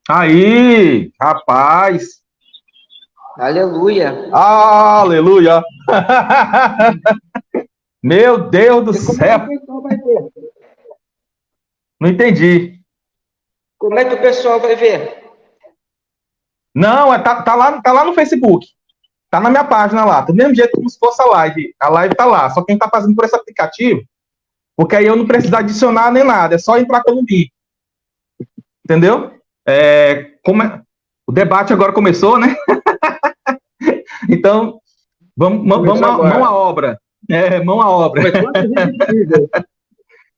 Aí, rapaz. Aleluia. Aleluia. Meu Deus do E como é que o céu. pessoal vai ver? Não entendi. Como é que o pessoal vai ver? Não, tá lá no Facebook. Tá na minha página lá. Do mesmo jeito como se fosse a live. A live tá lá. Só quem tá fazendo por esse aplicativo, porque aí eu não preciso adicionar nem nada. É só entrar pelo link. Entendeu? O debate agora começou, né? Então, vamos Começou mão à agora. obra. Mão à obra. Começou a ser repetido.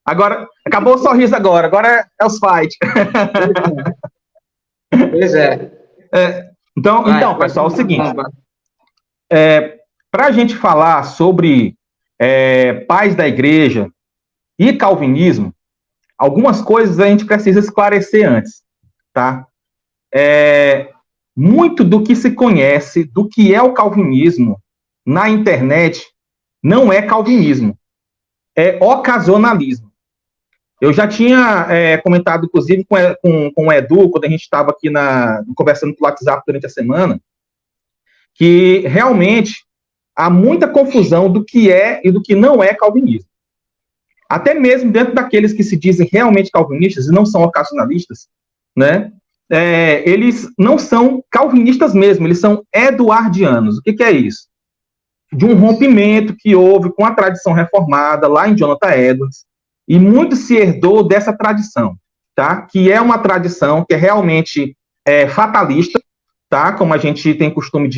Agora, acabou o sorriso agora é os fight. Pois é. Então, Vai, pessoal, é o pode seguinte, bomba. para a gente falar sobre pais da igreja e calvinismo, algumas coisas a gente precisa esclarecer antes, tá? Muito do que se conhece do que é o calvinismo na internet não é calvinismo, é ocasionalismo. Eu já tinha comentado, inclusive, com o Edu, quando a gente estava aqui conversando pelo WhatsApp durante a semana, que realmente há muita confusão do que é e do que não é calvinismo. Até mesmo dentro daqueles que se dizem realmente calvinistas e não são ocasionalistas, né? Eles não são calvinistas mesmo, eles são eduardianos. O que é isso? De um rompimento que houve com a tradição reformada lá em Jonathan Edwards, e muito se herdou dessa tradição, tá? Que é uma tradição que é realmente fatalista, tá? Como a gente tem costume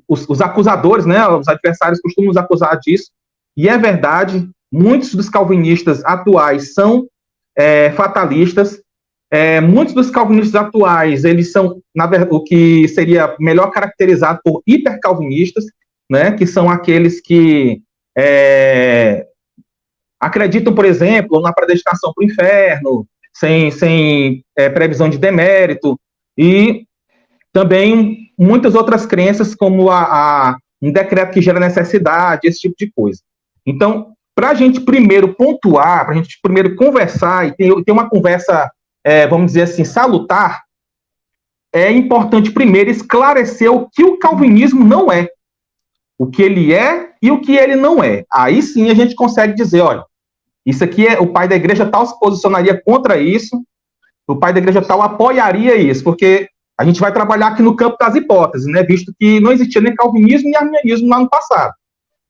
os acusadores, né? Os adversários costumam nos acusar disso, e é verdade, muitos dos calvinistas atuais são fatalistas, muitos dos calvinistas atuais, eles são, na verdade, o que seria melhor caracterizado por hipercalvinistas, né, que são aqueles que acreditam, por exemplo, na predestinação para o inferno, sem previsão de demérito, e também muitas outras crenças, como um decreto que gera necessidade, esse tipo de coisa. Então, para a gente primeiro pontuar, para a gente primeiro conversar e ter uma conversa, vamos dizer assim, salutar, é importante primeiro esclarecer o que o calvinismo não é, o que ele é e o que ele não é. Aí sim a gente consegue dizer, olha, isso aqui o pai da igreja tal se posicionaria contra isso, o pai da igreja tal apoiaria isso, porque a gente vai trabalhar aqui no campo das hipóteses, né, visto que não existia nem calvinismo nem arminianismo lá no passado.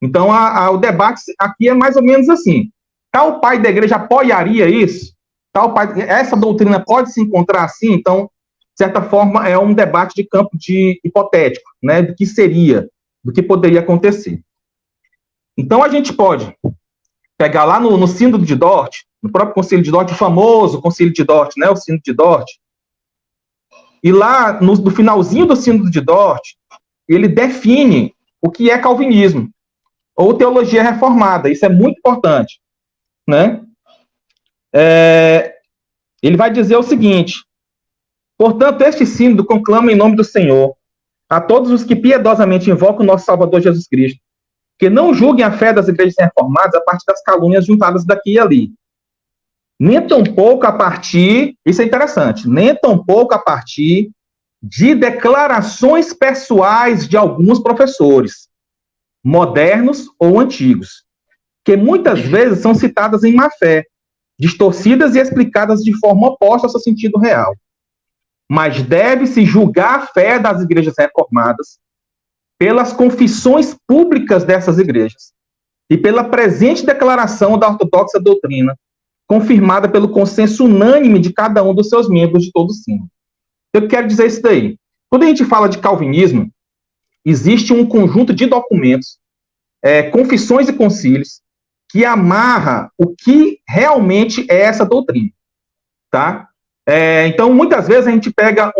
Então, o debate aqui é mais ou menos assim. Tal pai da igreja apoiaria isso? Essa doutrina pode se encontrar assim? Então, de certa forma, é um debate de campo hipotético, né, do que seria, do que poderia acontecer. Então, a gente pode pegar lá no Sínodo de Dort, no próprio Concílio de Dort, o famoso Concílio de Dort, né, o Sínodo de Dort, e lá no finalzinho do Sínodo de Dort, ele define o que é calvinismo, ou teologia reformada, isso é muito importante, né? Ele vai dizer o seguinte: portanto, este sínodo conclama em nome do Senhor a todos os que piedosamente invocam o nosso Salvador Jesus Cristo, que não julguem a fé das igrejas reformadas a partir das calúnias juntadas daqui e ali, nem tampouco a partir, isso é interessante, nem tampouco a partir de declarações pessoais de alguns professores, modernos ou antigos, que muitas vezes são citadas em má fé, distorcidas e explicadas de forma oposta ao seu sentido real. Mas deve-se julgar a fé das igrejas reformadas pelas confissões públicas dessas igrejas e pela presente declaração da ortodoxa doutrina, confirmada pelo consenso unânime de cada um dos seus membros de todo o sínodo. Eu quero dizer isso daí. Quando a gente fala de calvinismo, existe um conjunto de documentos, confissões e concílios, que amarra o que realmente é essa doutrina, tá? Então, muitas vezes a gente pega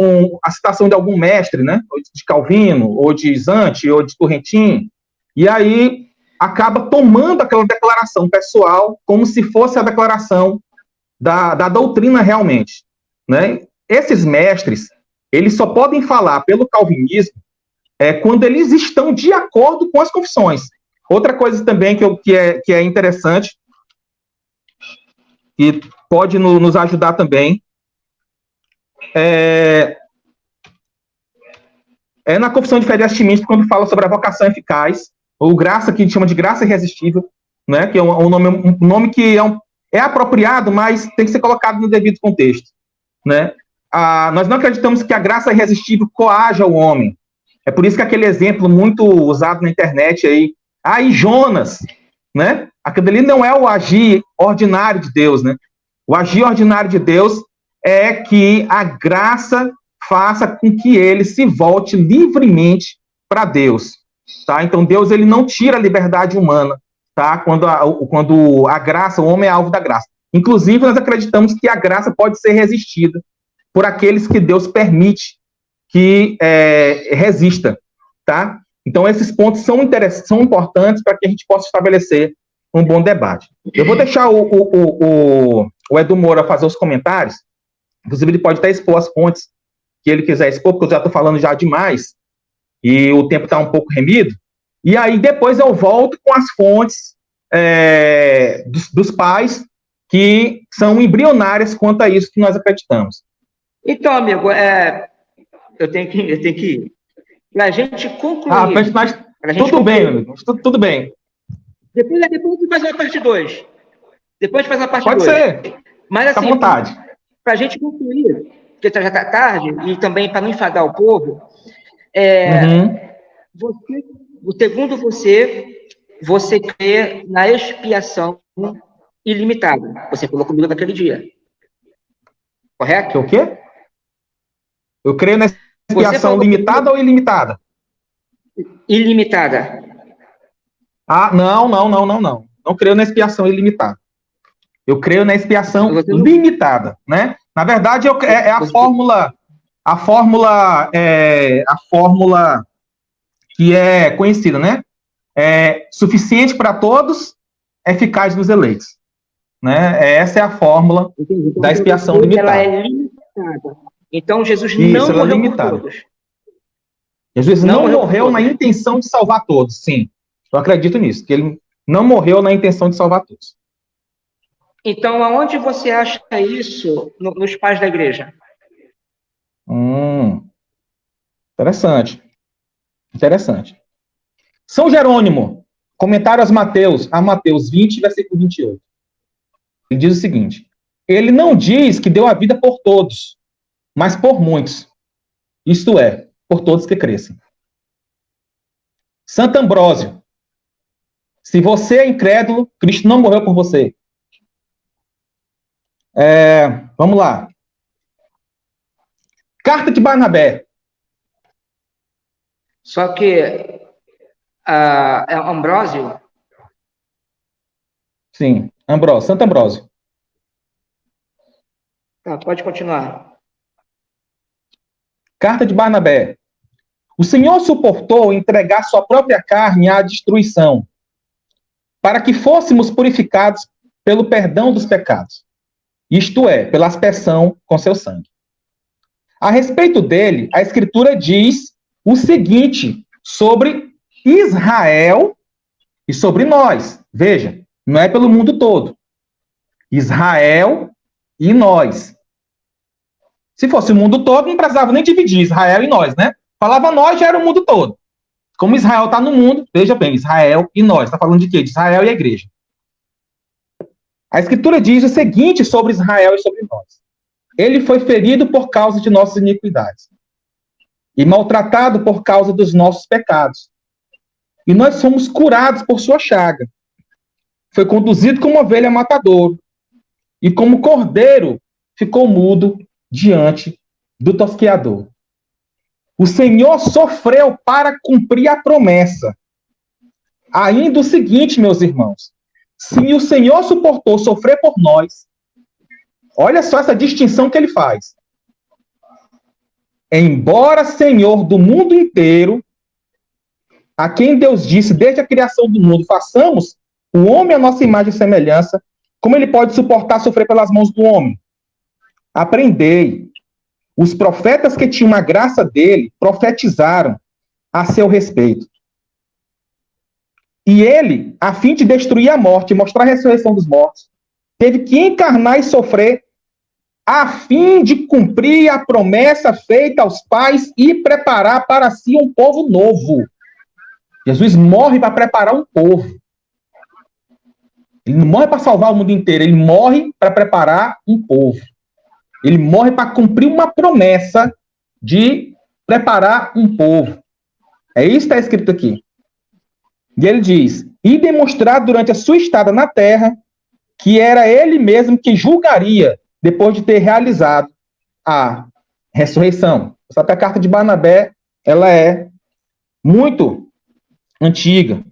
a citação de algum mestre, né, de Calvino, ou de Zante, ou de Turrentin, e aí acaba tomando aquela declaração pessoal como se fosse a declaração da doutrina realmente, né? Esses mestres, eles só podem falar pelo calvinismo quando eles estão de acordo com as confissões. Outra coisa também que é interessante, e pode nos ajudar também, na Confissão de Fé de Westminster, quando fala sobre a vocação eficaz, ou graça, que a gente chama de graça irresistível, né, que é um nome que é apropriado, mas tem que ser colocado no devido contexto. Né? Nós não acreditamos que a graça irresistível coaja o homem. É por isso que aquele exemplo muito usado na internet aí, e Jonas, né? Aquilo ali não é o agir ordinário de Deus, né? O agir ordinário de Deus é que a graça faça com que ele se volte livremente para Deus, tá? Então Deus, ele não tira a liberdade humana, tá? Quando a graça, o homem é alvo da graça. Inclusive, nós acreditamos que a graça pode ser resistida por aqueles que Deus permite que resista, tá? Então, esses pontos são importantes para que a gente possa estabelecer um bom debate. Eu vou deixar o Edu Moura fazer os comentários, inclusive ele pode até expor as fontes que ele quiser expor, porque eu já estou falando já demais, e o tempo está um pouco remido, e aí depois eu volto com as fontes dos pais que são embrionárias quanto a isso que nós acreditamos. Então, amigo, eu tenho que ir. Para a gente concluir... Tudo bem, amigo, tudo bem. Depois a gente faz uma parte 2. Depois faz a parte 2. Pode ser. Mas, assim, fica à vontade. Para a gente concluir, porque já está tarde, e também para não enfadar o povo, segundo você crê na expiação ilimitada. Você falou comigo naquele dia. Correto? O quê? Eu creio na expiação limitada ou ilimitada? Ilimitada. Não. Não creio na expiação ilimitada. Eu creio na expiação limitada, né? Na verdade, é a fórmula que é conhecida, né? Suficiente para todos, eficaz nos eleitos. Né? Essa é a fórmula da expiação limitada. Ela é limitada. Então, Jesus não morreu por todos. Jesus não morreu na intenção de salvar todos, sim. Eu acredito nisso, que ele não morreu na intenção de salvar todos. Então, aonde você acha isso nos pais da igreja? Interessante. São Jerônimo, comentário a Mateus 20, versículo 28. Ele diz o seguinte: ele não diz que deu a vida por todos, mas por muitos. Isto é, por todos que crescem. Santo Ambrósio, se você é incrédulo, Cristo não morreu por você. Vamos lá. Carta de Barnabé. Só que Ambrósio? Sim, Santo Ambrósio. Tá, pode continuar. Carta de Barnabé. O Senhor suportou entregar sua própria carne à destruição, para que fôssemos purificados pelo perdão dos pecados, isto é, pela aspersão com seu sangue. A respeito dele, a Escritura diz o seguinte sobre Israel e sobre nós. Veja, não é pelo mundo todo. Israel e nós. Se fosse o mundo todo, não precisava nem dividir Israel e nós, né? Falava nós, já era o mundo todo. Como Israel está no mundo, veja bem, Israel e nós. Está falando de quê? De Israel e a igreja. A Escritura diz o seguinte sobre Israel e sobre nós. Ele foi ferido por causa de nossas iniquidades e maltratado por causa dos nossos pecados. E nós fomos curados por sua chaga. Foi conduzido como ovelha matador e como cordeiro ficou mudo diante do tosqueador. O Senhor sofreu para cumprir a promessa. Ainda o seguinte, meus irmãos, se o Senhor suportou sofrer por nós, olha só essa distinção que ele faz. Embora Senhor do mundo inteiro, a quem Deus disse desde a criação do mundo, façamos o homem à nossa imagem e semelhança, como ele pode suportar sofrer pelas mãos do homem? Aprendei. Os profetas que tinham a graça dele profetizaram a seu respeito. E ele, a fim de destruir a morte e mostrar a ressurreição dos mortos, teve que encarnar e sofrer a fim de cumprir a promessa feita aos pais e preparar para si um povo novo. Jesus morre para preparar um povo. Ele não morre para salvar o mundo inteiro, ele morre para preparar um povo. Ele morre para cumprir uma promessa de preparar um povo. É isso que está escrito aqui. E ele diz, e demonstrar durante a sua estada na terra que era ele mesmo que julgaria depois de ter realizado a ressurreição. Só que a carta de Barnabé, ela é muito antiga.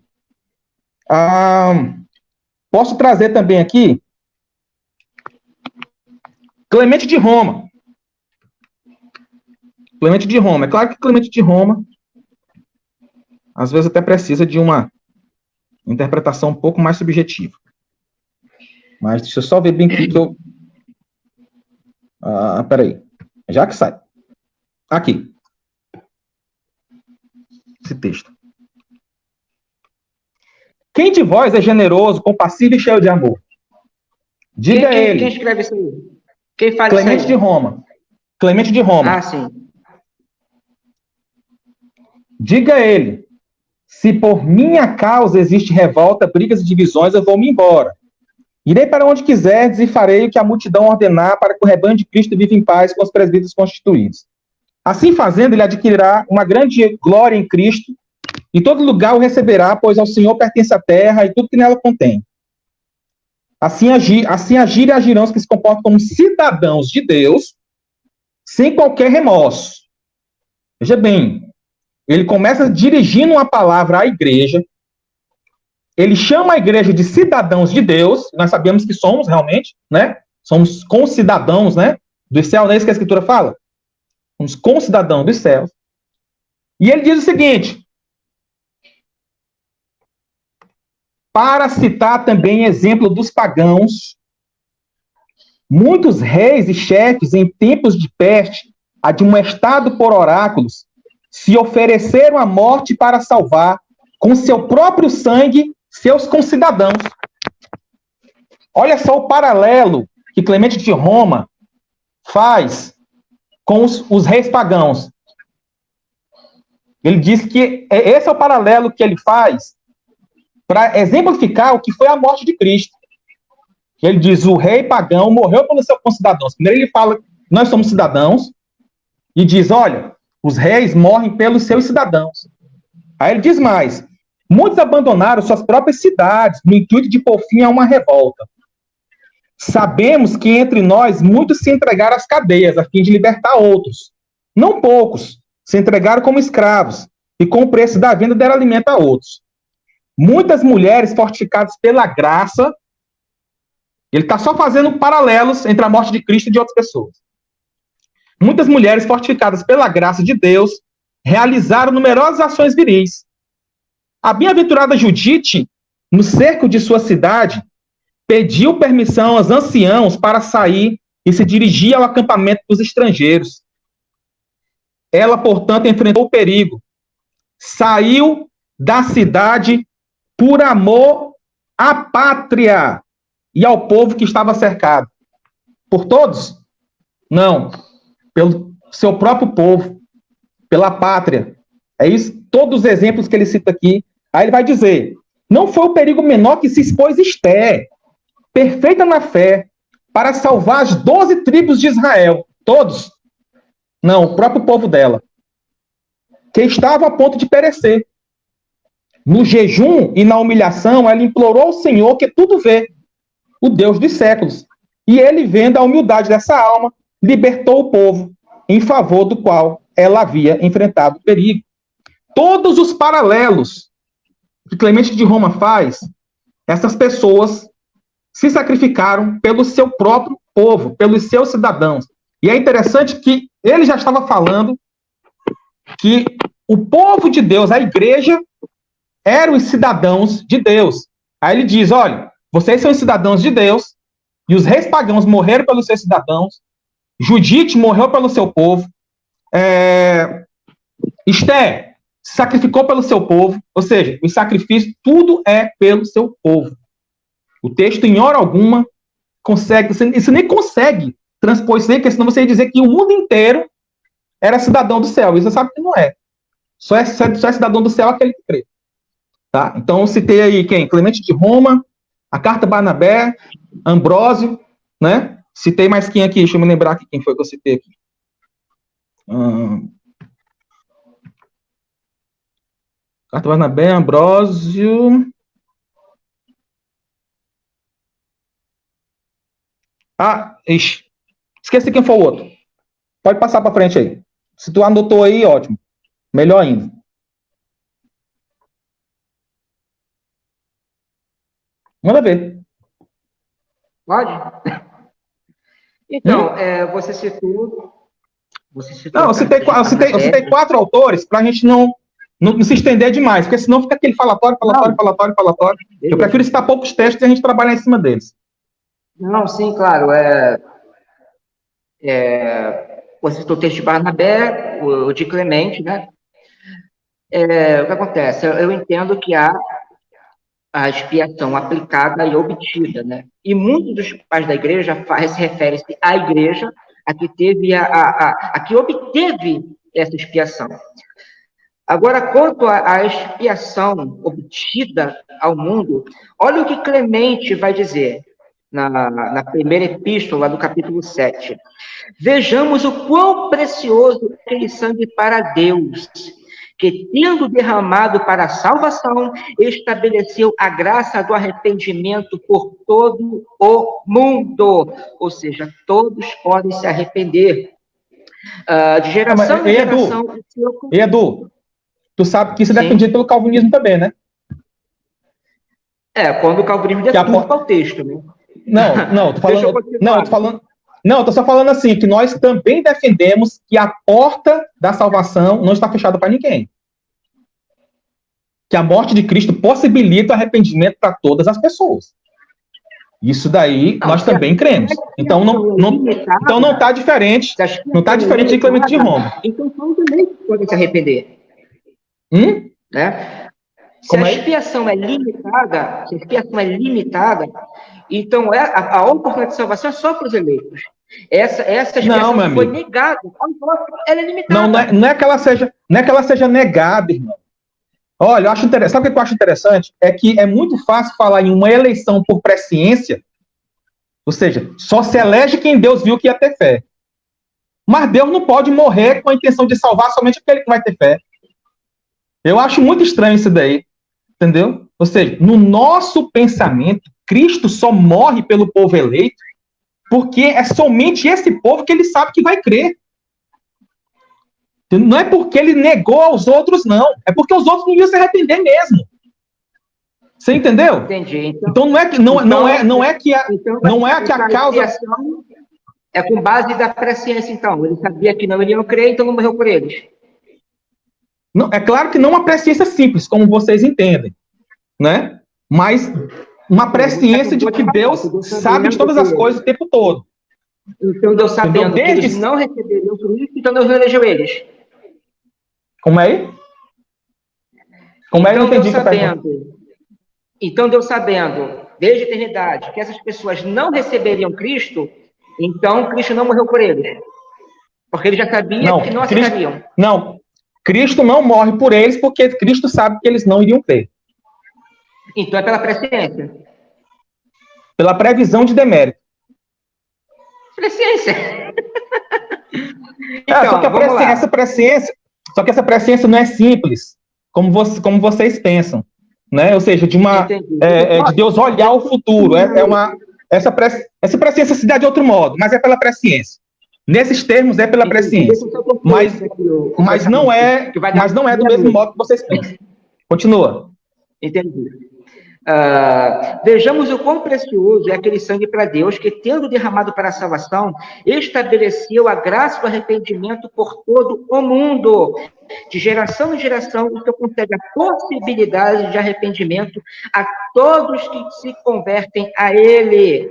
Posso trazer também aqui Clemente de Roma. Clemente de Roma. É claro que Clemente de Roma, às vezes até precisa de uma interpretação um pouco mais subjetiva. Mas deixa eu só ver bem aqui que eu... peraí. Já que sai. Aqui. Esse texto. Quem de vós é generoso, compassivo e cheio de amor? Diga ele. Quem escreve isso aí? Quem fala Clemente isso aí? de Roma. Clemente de Roma. Ah, sim. Diga ele. Se por minha causa existe revolta, brigas e divisões, eu vou-me embora. Irei para onde quiserdes e farei o que a multidão ordenar para que o rebanho de Cristo viva em paz com os presbíteros constituídos. Assim fazendo, ele adquirirá uma grande glória em Cristo e todo lugar o receberá, pois ao Senhor pertence a terra e tudo que nela contém. Assim agirem e agirão os que se comportam como cidadãos de Deus, sem qualquer remorso. Veja bem, ele começa dirigindo uma palavra à igreja, ele chama a igreja de cidadãos de Deus, nós sabemos que somos realmente, né? Somos concidadãos, né? Do céu, não é isso que a Escritura fala? Somos concidadãos dos céus. E ele diz o seguinte, para citar também exemplo dos pagãos, muitos reis e chefes em tempos de peste, admoestados por oráculos, se ofereceram à morte para salvar, com seu próprio sangue, seus concidadãos. Olha só o paralelo que Clemente de Roma faz com os reis pagãos. Ele diz que esse é o paralelo que ele faz para exemplificar o que foi a morte de Cristo. Ele diz, o rei pagão morreu pelos seus concidadãos. Primeiro ele fala, nós somos cidadãos, e diz, olha, os reis morrem pelos seus cidadãos. Aí ele diz mais, muitos abandonaram suas próprias cidades no intuito de pôr fim a uma revolta. Sabemos que entre nós muitos se entregaram às cadeias a fim de libertar outros. Não poucos se entregaram como escravos e com o preço da venda deram alimento a outros. Muitas mulheres fortificadas pela graça, ele está só fazendo paralelos entre a morte de Cristo e de outras pessoas. Muitas mulheres fortificadas pela graça de Deus realizaram numerosas ações viris. A bem-aventurada Judite, no cerco de sua cidade, pediu permissão aos anciãos para sair e se dirigir ao acampamento dos estrangeiros. Ela, portanto, enfrentou o perigo. Saiu da cidade por amor à pátria e ao povo que estava cercado. Por todos? Não. Pelo seu próprio povo, pela pátria. É isso, todos os exemplos que ele cita aqui. Aí ele vai dizer, não foi o perigo menor que se expôs Esther, perfeita na fé, para salvar as 12 tribos de Israel. Todos. Não, o próprio povo dela. Que estava a ponto de perecer. No jejum e na humilhação, ela implorou ao Senhor que tudo vê, o Deus dos séculos. E ele, vendo a humildade dessa alma, libertou o povo, em favor do qual ela havia enfrentado o perigo. Todos os paralelos que Clemente de Roma faz, essas pessoas se sacrificaram pelo seu próprio povo, pelos seus cidadãos. E é interessante que ele já estava falando que o povo de Deus, a igreja, eram os cidadãos de Deus. Aí ele diz, olha, vocês são os cidadãos de Deus, e os reis pagãos morreram pelos seus cidadãos, Judite morreu pelo seu povo, Esther se sacrificou pelo seu povo, ou seja, o sacrifício, tudo é pelo seu povo. O texto, em hora alguma, consegue, isso nem consegue transpor isso aí, porque senão você ia dizer que o mundo inteiro era cidadão do céu. E você sabe que não é. Só é cidadão do céu aquele que crê. Tá? Então, eu citei aí quem? Clemente de Roma, a Carta Barnabé, Ambrósio, né? Citei mais quem aqui? Deixa eu me lembrar aqui quem foi que eu citei aqui. Carta Barnabé, Ambrósio. Ixi. Esqueci quem foi o outro. Pode passar para frente aí. Se tu anotou aí, ótimo. Melhor ainda. Manda ver. Pode? Então, você citou. Não, eu citei 4 autores para a gente não se estender demais, porque senão fica aquele falatório. Eu prefiro citar poucos textos e a gente trabalhar em cima deles. Não, sim, claro. Você citou o texto de Barnabé, o de Clemente, né? O que acontece? Eu entendo que há a expiação aplicada e obtida, né? E muitos dos pais da igreja refere-se à igreja, a que teve a que obteve essa expiação. Agora, quanto à expiação obtida ao mundo, olha o que Clemente vai dizer na primeira epístola, do capítulo 7. Vejamos o quão precioso é aquele sangue para Deus, que, tendo derramado para a salvação, estabeleceu a graça do arrependimento por todo o mundo. Ou seja, todos podem se arrepender. De geração em geração... Edu, tu sabe que isso é defendido pelo calvinismo também, né? Quando o calvinismo deturpa o texto, né? Tô só falando assim, que nós também defendemos que a porta da salvação não está fechada para ninguém. Que a morte de Cristo possibilita o arrependimento para todas as pessoas. Isso daí nós também cremos. Então não está diferente. Não está diferente de Clemente de Roma. Então todos também podem se arrepender. Né? Se a expiação é limitada, então a oportunidade de salvação é só para os eleitos. Essa expiação foi negada. Ela é limitada. Não é que ela seja negada, irmão. Olha, eu acho interessante. Sabe o que eu acho interessante? É que é muito fácil falar em uma eleição por presciência, ou seja, só se elege quem Deus viu que ia ter fé. Mas Deus não pode morrer com a intenção de salvar somente aquele que vai ter fé. Eu acho muito estranho isso daí, entendeu? Ou seja, no nosso pensamento, Cristo só morre pelo povo eleito porque é somente esse povo que ele sabe que vai crer. Não é porque ele negou aos outros, não. É porque os outros não iam se arrepender mesmo. Você entendeu? Entendi. Então não é que a causa... É com base da presciência, então. Ele sabia que não iriam crer, então não morreu por eles. Não, é claro que não uma presciência simples, como vocês entendem, né? Mas uma presciência de que Deus sabe de todas as coisas o tempo todo. Então Deus sabendo que eles não receberiam Cristo, então Deus elegeu eles. Como é? Então Deus sabendo, desde a eternidade, que essas pessoas não receberiam Cristo, então Cristo não morreu por eles. Porque ele já sabia que não aceitariam. Cristo não morre por eles porque Cristo sabe que eles não iriam crer. Então é pela presciência. Pela previsão de demérito. Presciência. Só que essa presciência não é simples, como vocês pensam, né? Ou seja, de Deus olhar o futuro. Essa presciência se dá de outro modo, mas é pela presciência. Nesses termos é pela presciência. Mas não é do mesmo modo que vocês pensam. Continua. Entendi. Vejamos o quão precioso é aquele sangue para Deus, que, tendo derramado para a salvação, estabeleceu a graça do arrependimento por todo o mundo. De geração em geração, o que concede a possibilidade de arrependimento a todos que se convertem a Ele.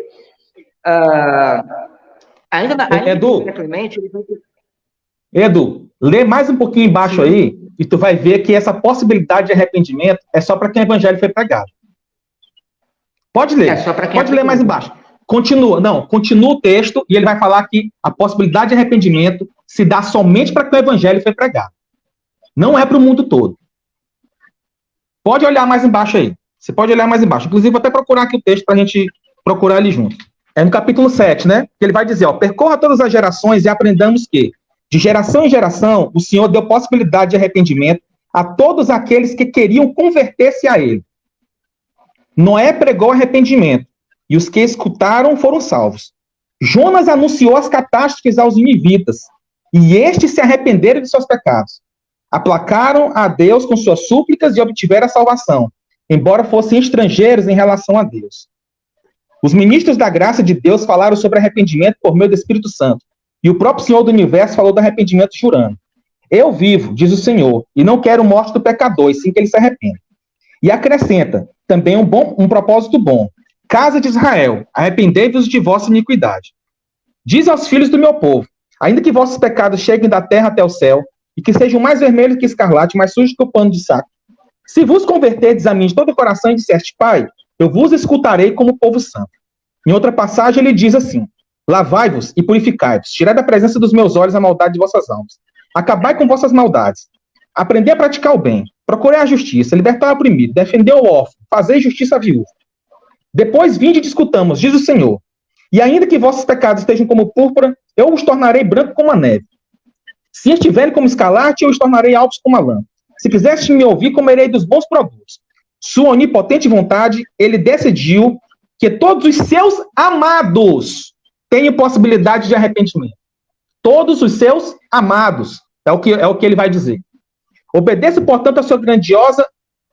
Edu, lê mais um pouquinho embaixo aí, e tu vai ver que essa possibilidade de arrependimento é só para quem o evangelho foi pregado. Pode ler. Pode ler mais embaixo. Continua o texto e ele vai falar que a possibilidade de arrependimento se dá somente para que o evangelho foi pregado. Não é para o mundo todo. Pode olhar mais embaixo aí. Você pode olhar mais embaixo. Inclusive, vou até procurar aqui o texto para a gente procurar ali junto. É no capítulo 7, né? Que ele vai dizer, percorra todas as gerações e aprendamos que, de geração em geração, o Senhor deu possibilidade de arrependimento a todos aqueles que queriam converter-se a ele. Noé pregou arrependimento, e os que escutaram foram salvos. Jonas anunciou as catástrofes aos ninivitas, e estes se arrependeram de seus pecados. Aplacaram a Deus com suas súplicas e obtiveram a salvação, embora fossem estrangeiros em relação a Deus. Os ministros da graça de Deus falaram sobre arrependimento por meio do Espírito Santo, e o próprio Senhor do Universo falou do arrependimento jurando. Eu vivo, diz o Senhor, e não quero morte do pecador, e sim que ele se arrependa. E acrescenta também um propósito bom. Casa de Israel, arrependei-vos de vossa iniquidade. Diz aos filhos do meu povo, ainda que vossos pecados cheguem da terra até o céu, e que sejam mais vermelhos que escarlate, mais sujos que o pano de saco. Se vos converterdes a mim de todo o coração e disseste, Pai, eu vos escutarei como povo santo. Em outra passagem ele diz assim, lavai-vos e purificai-vos, tirai da presença dos meus olhos a maldade de vossas almas. Acabai com vossas maldades. Aprendei a praticar o bem, procurei a justiça, libertar o oprimido, defender o órfão, fazer justiça à viúva. Depois vinde e discutamos, diz o Senhor. E ainda que vossos pecados estejam como púrpura, eu os tornarei branco como a neve. Se estiverem como escarlate, eu os tornarei alvos como a lã. Se quiseste me ouvir, comerei dos bons produtos. Sua onipotente vontade, ele decidiu que todos os seus amados tenham possibilidade de arrependimento. Todos os seus amados. É o que ele vai dizer. Obedeça, portanto, a sua grandiosa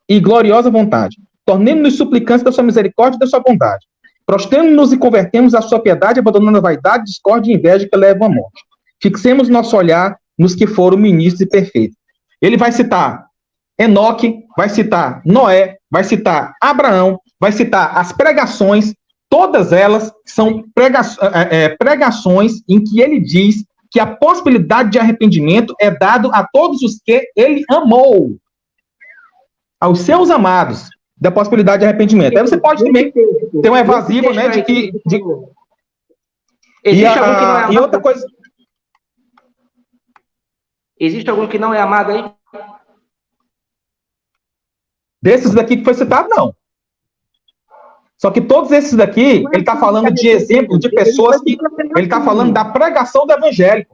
e gloriosa vontade. Tornemos-nos suplicantes da sua misericórdia e da sua bondade. Prostremos-nos e convertemos a sua piedade, abandonando a vaidade, discórdia e inveja que levam à morte. Fixemos nosso olhar nos que foram ministros e perfeitos. Ele vai citar Enoque, vai citar Noé, vai citar Abraão, vai citar as pregações, todas elas são pregações em que ele diz que a possibilidade de arrependimento é dado a todos os que ele amou. Aos seus amados, da possibilidade de arrependimento. Aí você pode também ter um evasivo, né, de que... Existe algum que não é amado? E outra coisa... Existe algum que não é amado aí? Desses daqui que foi citado, não. Só que todos esses daqui, ele está falando de exemplos de pessoas que... Ele está falando da pregação do evangelho.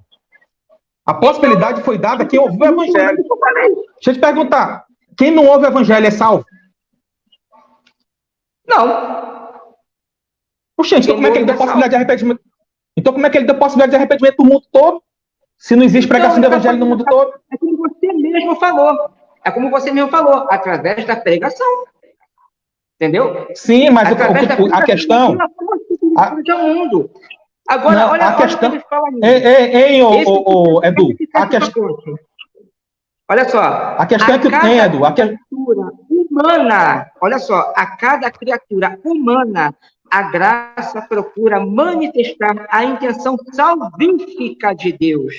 A possibilidade foi dada a quem ouviu o evangelho. Deixa eu te perguntar. Quem não ouve o evangelho é salvo? Não. Puxa, então como é que ele deu possibilidade de arrependimento? Então como é que ele deu possibilidade de arrependimento para o mundo todo? Se não existe pregação do evangelho no mundo todo? É como você mesmo falou. É como você mesmo falou, através da pregação. Entendeu? Sim, mas a questão... mundo. Agora, não, olha a questão... o que ele fala aí. Edu, a questão... Olha só. A questão é que tem, Edu... criatura humana, olha só, a cada criatura humana, a graça procura manifestar a intenção salvífica de Deus.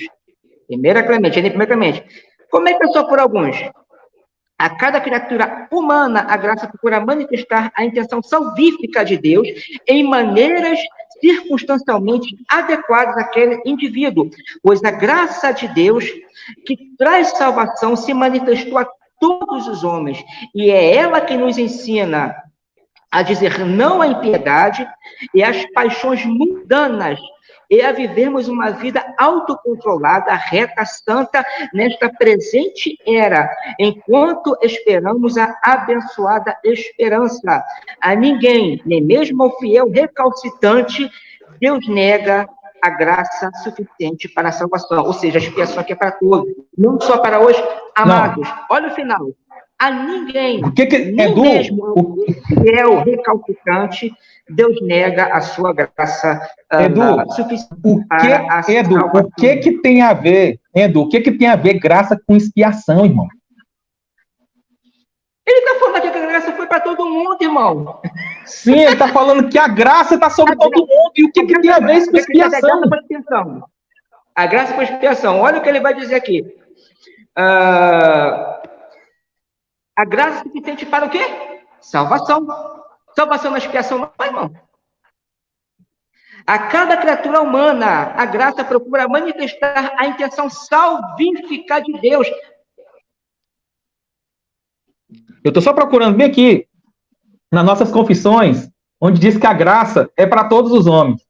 Primeiramente. Como é que eu sou por alguns? A cada criatura humana, a graça procura manifestar a intenção salvífica de Deus em maneiras circunstancialmente adequadas àquele indivíduo, pois a graça de Deus que traz salvação se manifestou a todos os homens, e é ela que nos ensina a dizer não à impiedade e às paixões mundanas, e a vivermos uma vida autocontrolada, reta, santa, nesta presente era, enquanto esperamos a abençoada esperança. A ninguém, nem mesmo ao fiel recalcitrante, Deus nega a graça suficiente para a salvação. Ou seja, a expiação aqui é para todos, não só para os amados. Não. Olha o final. A ninguém, nem mesmo ao fiel recalcitrante, Deus nega a sua graça suficiente para a salvação. O que tem a ver, Edu, o que tem a ver graça com expiação, irmão? Ele está falando que a graça foi para todo mundo, irmão. Sim, ele está falando que a graça está sobre todo mundo. E o que tem a ver isso com expiação? A graça com expiação. Olha o que ele vai dizer aqui. A graça suficiente para o quê? Salvação. Salvação na expiação não, irmão. A cada criatura humana, a graça procura manifestar a intenção salvífica de Deus. Eu estou só procurando bem aqui, nas nossas confissões, onde diz que a graça é para todos os homens.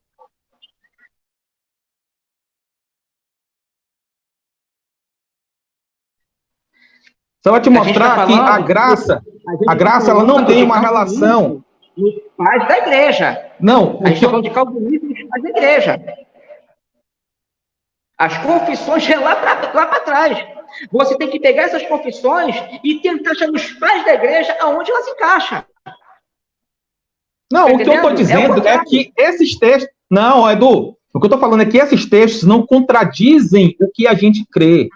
Só vou te mostrar que a graça ela não tem uma relação. Nos pais da igreja. Não, a gente está falando de calvinismo nos pais da igreja. As confissões é lá para trás. Você tem que pegar essas confissões e tentar achar nos pais da igreja aonde elas encaixam. Não, tá o que eu estou dizendo é que esses textos... Não, Edu, o que eu estou falando é que esses textos não contradizem o que a gente crê.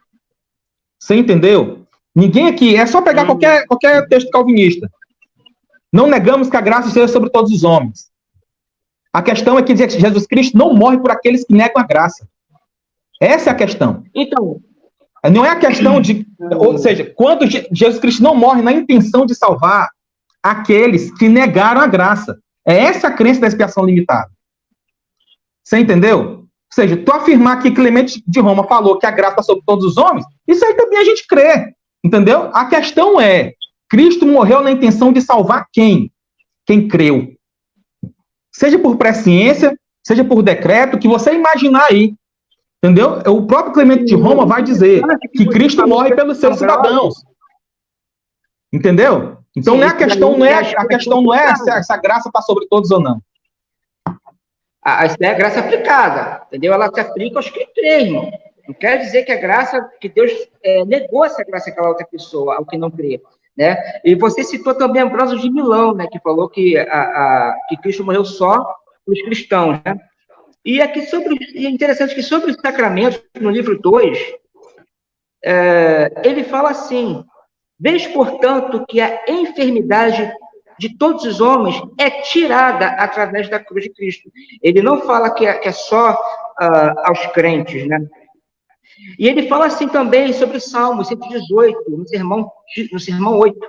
Você entendeu? Ninguém aqui... É só pegar qualquer texto calvinista. Não negamos que a graça seja sobre todos os homens. A questão é que Jesus Cristo não morre por aqueles que negam a graça. Essa é a questão. Então... Não é a questão de... Ou seja, quando Jesus Cristo não morre na intenção de salvar aqueles que negaram a graça. É essa a crença da expiação limitada. Você entendeu? Ou seja, tu afirmar que Clemente de Roma falou que a graça está sobre todos os homens, isso aí também a gente crê. Entendeu? A questão é, Cristo morreu na intenção de salvar quem? Quem creu. Seja por presciência, seja por decreto, que você imaginar aí. Entendeu? O próprio Clemente de Roma vai dizer que Cristo morre pelos seus cidadãos. Entendeu? Então, a questão não é se essa graça está sobre todos ou não. Isso é a graça aplicada, entendeu? Ela se aplica aos que creem, irmão. Não quer dizer que a graça, que Deus negou essa graça àquela outra pessoa, ao que não crê, né? E você citou também Ambrósio de Milão, né? Que falou que Cristo morreu só para os cristãos, né? E aqui é interessante que sobre os sacramentos, no livro 2, ele fala assim: vês, portanto, que a enfermidade de todos os homens é tirada através da cruz de Cristo. Ele não fala que é só aos crentes, né? E ele fala assim também sobre o Salmo 118, no sermão 8.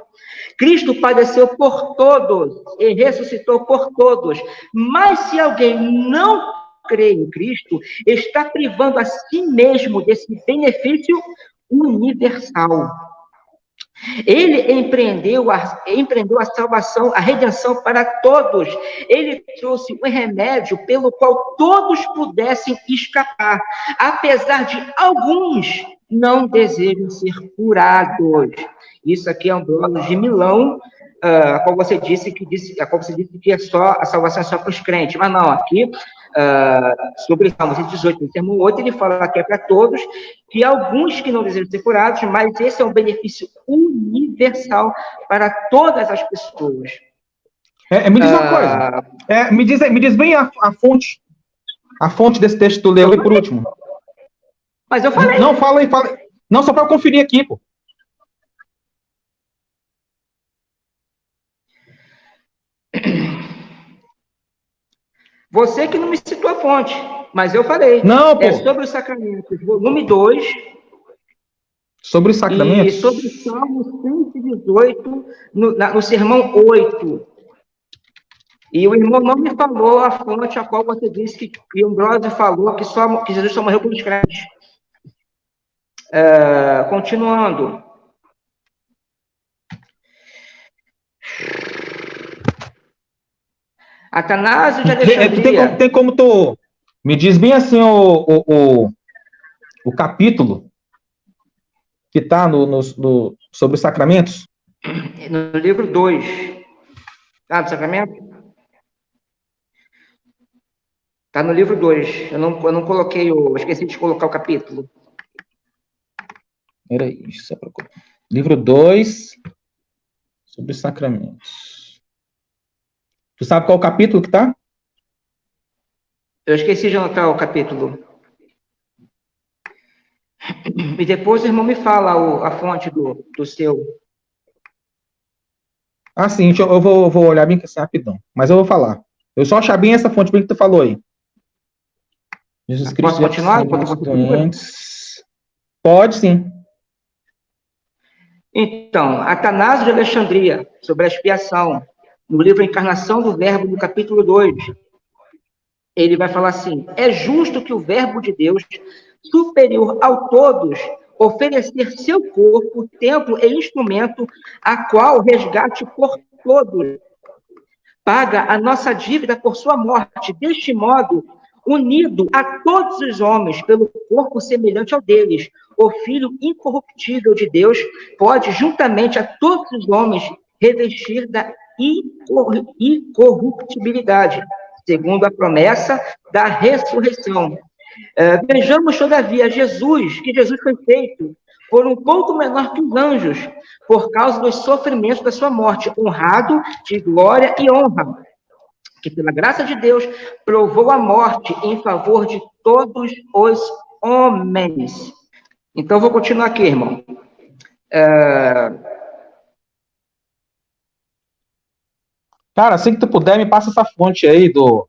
Cristo padeceu por todos e ressuscitou por todos. Mas se alguém não crê em Cristo, está privando a si mesmo desse benefício universal. Ele empreendeu a salvação, a redenção para todos. Ele trouxe um remédio pelo qual todos pudessem escapar, apesar de alguns não desejam ser curados. Isso aqui é Ambrósio de Milão, a qual você disse que é só a salvação é só para os crentes, mas não, aqui sobre o Salmo 118, no termo 8, ele fala que é para todos, que alguns que não desejam ser curados, mas esse é um benefício universal para todas as pessoas. Me diz uma coisa, me diz bem a fonte desse texto que tu leu aí por último. Mas eu falei. Não, fala aí. Não, só para eu conferir aqui, pô. Você que não me citou a fonte, mas eu falei. Não, pô. É sobre os sacramentos, volume 2. Sobre os sacramentos? E sobre o Salmo 118, no sermão 8. E o irmão não me falou a fonte a qual você disse que Ambrósio falou que Jesus só morreu pelos crentes. Continuando. Atanásio de Alexandria. Tem como tu... Me diz bem assim o capítulo que está sobre os sacramentos? No livro 2. Do sacramento? Está no livro 2. Eu não coloquei eu esqueci de colocar o capítulo. Era isso, só procurar. Livro 2, sobre os sacramentos. Tu sabe qual o capítulo que tá? Eu esqueci de anotar o capítulo. E depois o irmão me fala a fonte do seu. Ah, sim, eu vou olhar bem assim rapidão. Mas eu vou falar. Eu só achar bem essa fonte bem que tu falou aí. Jesus Cristo. Posso continuar? Pode, sim. Então, Atanásio de Alexandria, sobre a expiação, no livro Encarnação do Verbo, no capítulo 2. ele vai falar assim: é justo que o verbo de Deus, superior ao todos, oferecer seu corpo, templo e instrumento, a qual resgate por todos, paga a nossa dívida por sua morte, deste modo, unido a todos os homens pelo corpo semelhante ao deles, o Filho incorruptível de Deus pode, juntamente a todos os homens, revestir da incorruptibilidade, segundo a promessa da ressurreição. Vejamos, todavia, que Jesus foi feito por um pouco menor que os anjos, por causa dos sofrimentos da sua morte, honrado de glória e honra, que pela graça de Deus provou a morte em favor de todos os homens. Então, vou continuar aqui, irmão. Cara, assim que tu puder, me passa essa fonte aí do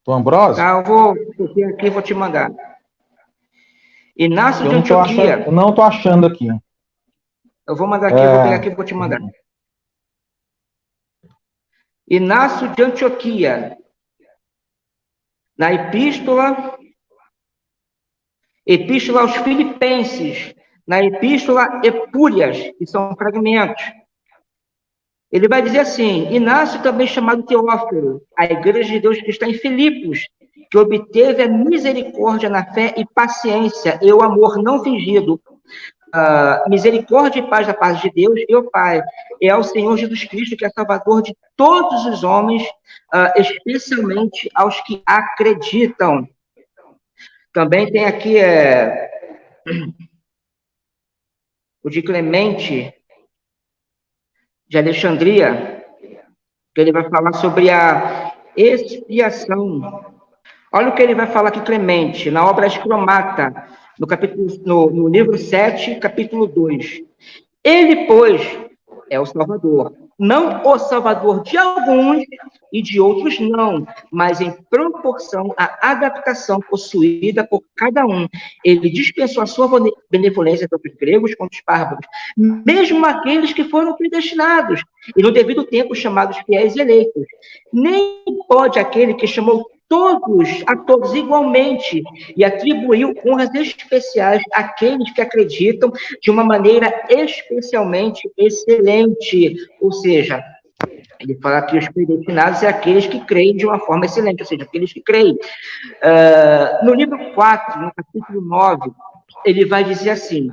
Ambrósio. Tá, eu vou aqui e vou te mandar. Inácio de Antioquia. Eu não tô achando aqui. Eu vou mandar aqui, eu vou pegar aqui e vou te mandar. Inácio de Antioquia, na Epístola aos Filipenses, na Epístola Epúrias, que são fragmentos. Ele vai dizer assim: Inácio, também chamado Teófilo, a igreja de Deus que está em Filipos, que obteve a misericórdia na fé e paciência e o amor não fingido. Misericórdia e paz da parte de Deus e o Pai, é ao Senhor Jesus Cristo, que é Salvador de todos os homens, especialmente aos que acreditam. Também tem aqui o de Clemente, de Alexandria, que ele vai falar sobre a expiação. Olha o que ele vai falar aqui, Clemente, na obra Escromata, no livro 7, capítulo 2. Ele, pois, é o Salvador, não o Salvador de alguns e de outros não, mas em proporção à adaptação possuída por cada um. Ele dispensou a sua benevolência tanto os gregos quanto os bárbaros, mesmo aqueles que foram predestinados, e no devido tempo chamados fiéis e eleitos. Nem pode aquele que chamou a todos igualmente, e atribuiu honras especiais àqueles que acreditam de uma maneira especialmente excelente. Ou seja, ele fala que os predestinados é aqueles que creem de uma forma excelente, ou seja, aqueles que creem. No livro 4, no capítulo 9, ele vai dizer assim: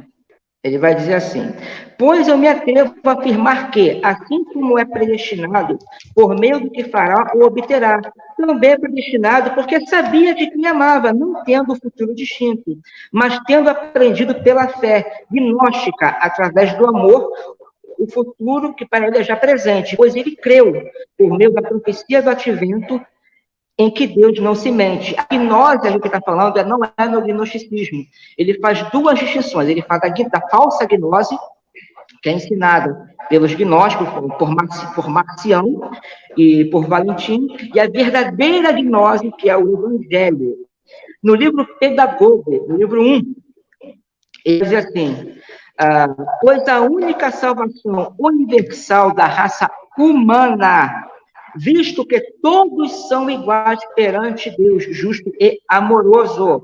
pois eu me atrevo a afirmar que, assim como é predestinado, por meio do que fará, o obterá. Também é predestinado porque sabia de quem amava, não tendo o futuro distinto, mas tendo aprendido pela fé gnóstica, através do amor, o futuro que para ele é já presente, pois ele creu, por meio da profecia do advento, em que Deus não se mente. A gnose, a que está falando, não é no gnosticismo. Ele faz duas distinções. Ele fala da falsa gnose, que é ensinada pelos gnósticos, por Marcião e por Valentim, e a verdadeira gnose, que é o Evangelho. No livro Pedagogo, no livro 1, ele diz assim: pois a única salvação universal da raça humana, visto que todos são iguais perante Deus, justo e amoroso.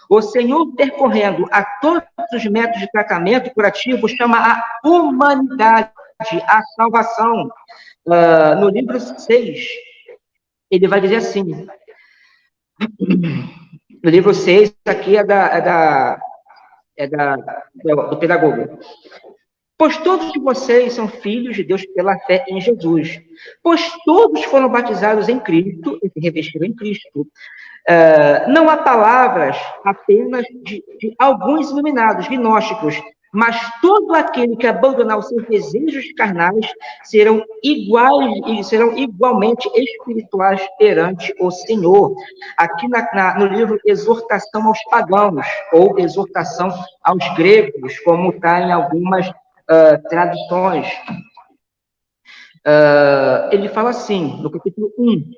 O Senhor, percorrendo a todos os métodos de tratamento curativo, chama a humanidade à salvação. No livro 6, ele vai dizer assim, no livro 6, aqui do Pedagogo. Pois todos vocês são filhos de Deus pela fé em Jesus. Pois todos foram batizados em Cristo e se revestiram em Cristo. Não há palavras apenas de alguns iluminados, gnósticos, mas todo aquele que abandonar os seus desejos carnais serão iguais e serão igualmente espirituais perante o Senhor. Aqui no livro Exortação aos Pagãos, ou Exortação aos Gregos, como está em algumas traduções, ele fala assim, no capítulo 1,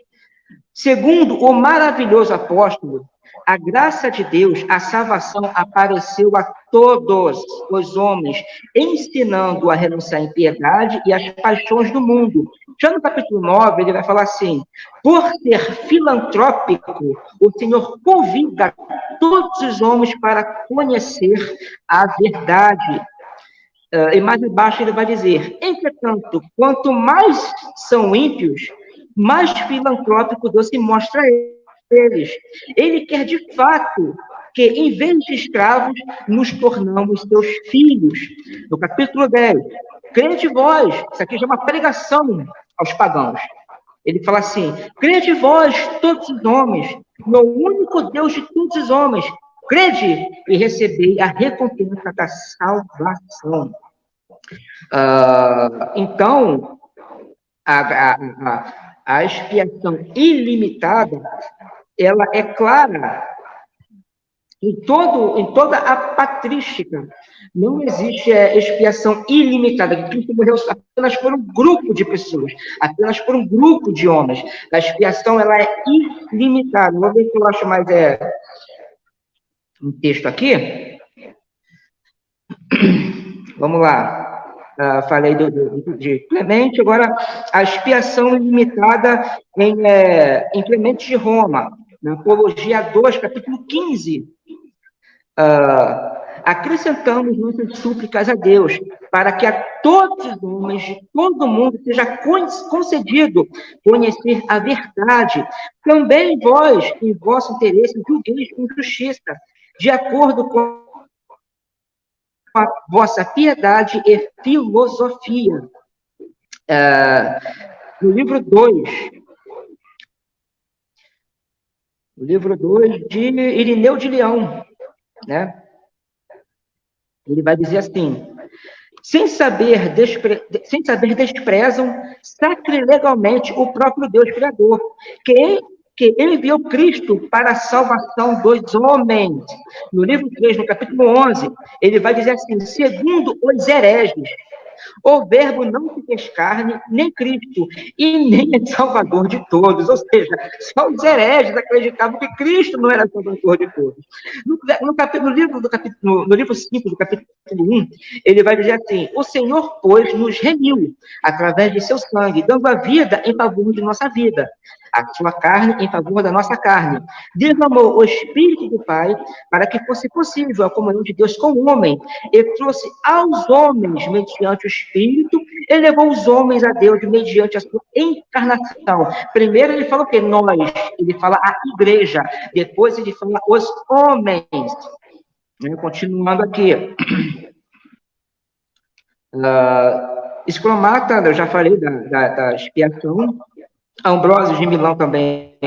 segundo o maravilhoso apóstolo, a graça de Deus, a salvação apareceu a todos os homens, ensinando a renunciar à impiedade e às paixões do mundo, Já no capítulo 9, ele vai falar assim: por ser filantrópico, o Senhor convida todos os homens para conhecer a verdade. E mais abaixo ele vai dizer: entretanto, quanto mais são ímpios, mais filantrópico Deus se mostra a eles. Ele quer de fato que, em vez de escravos, nos tornamos seus filhos. No capítulo 10, crede vós, isso aqui já é uma pregação aos pagãos. Ele fala assim: crede vós, todos os homens, no único Deus de todos os homens, crede e recebei a recompensa da salvação. Então, a expiação ilimitada, ela é clara em toda a patrística. Não existe expiação ilimitada, que Cristo morreu apenas por um grupo de pessoas, apenas por um grupo de homens. A expiação, ela é ilimitada. Vou ver se eu acho mais um texto aqui. Vamos lá. Falei de Clemente, agora a expiação ilimitada em Clemente de Roma, na Apologia 2, capítulo 15. Acrescentamos nossas súplicas a Deus, para que a todos os homens de todo mundo seja concedido conhecer a verdade. Também vós, em vosso interesse, julgueis com justiça, de acordo com a vossa piedade e filosofia. No livro 2, de Irineu de Leão, né? Ele vai dizer assim: sem saber desprezam sacrilegalmente o próprio Deus Criador, que enviou Cristo para a salvação dos homens. No livro 3, no capítulo 11, ele vai dizer assim: segundo os hereges, o verbo não se fez carne, nem Cristo, e nem é salvador de todos. Ou seja, só os hereges acreditavam que Cristo não era salvador de todos. No livro 5, do capítulo 1, ele vai dizer assim: o Senhor, pois, nos remiu através de seu sangue, dando a vida em favor de nossa vida, a sua carne em favor da nossa carne. Derramou o Espírito do Pai para que fosse possível a comunhão de Deus com o homem, e trouxe aos homens, mediante o Espírito, e levou os homens a Deus mediante a sua encarnação. Primeiro ele fala o quê? Nós. Ele fala a igreja. Depois ele fala os homens. Continuando aqui. Escromata, eu já falei da expiação. Ambrósio de Milão também,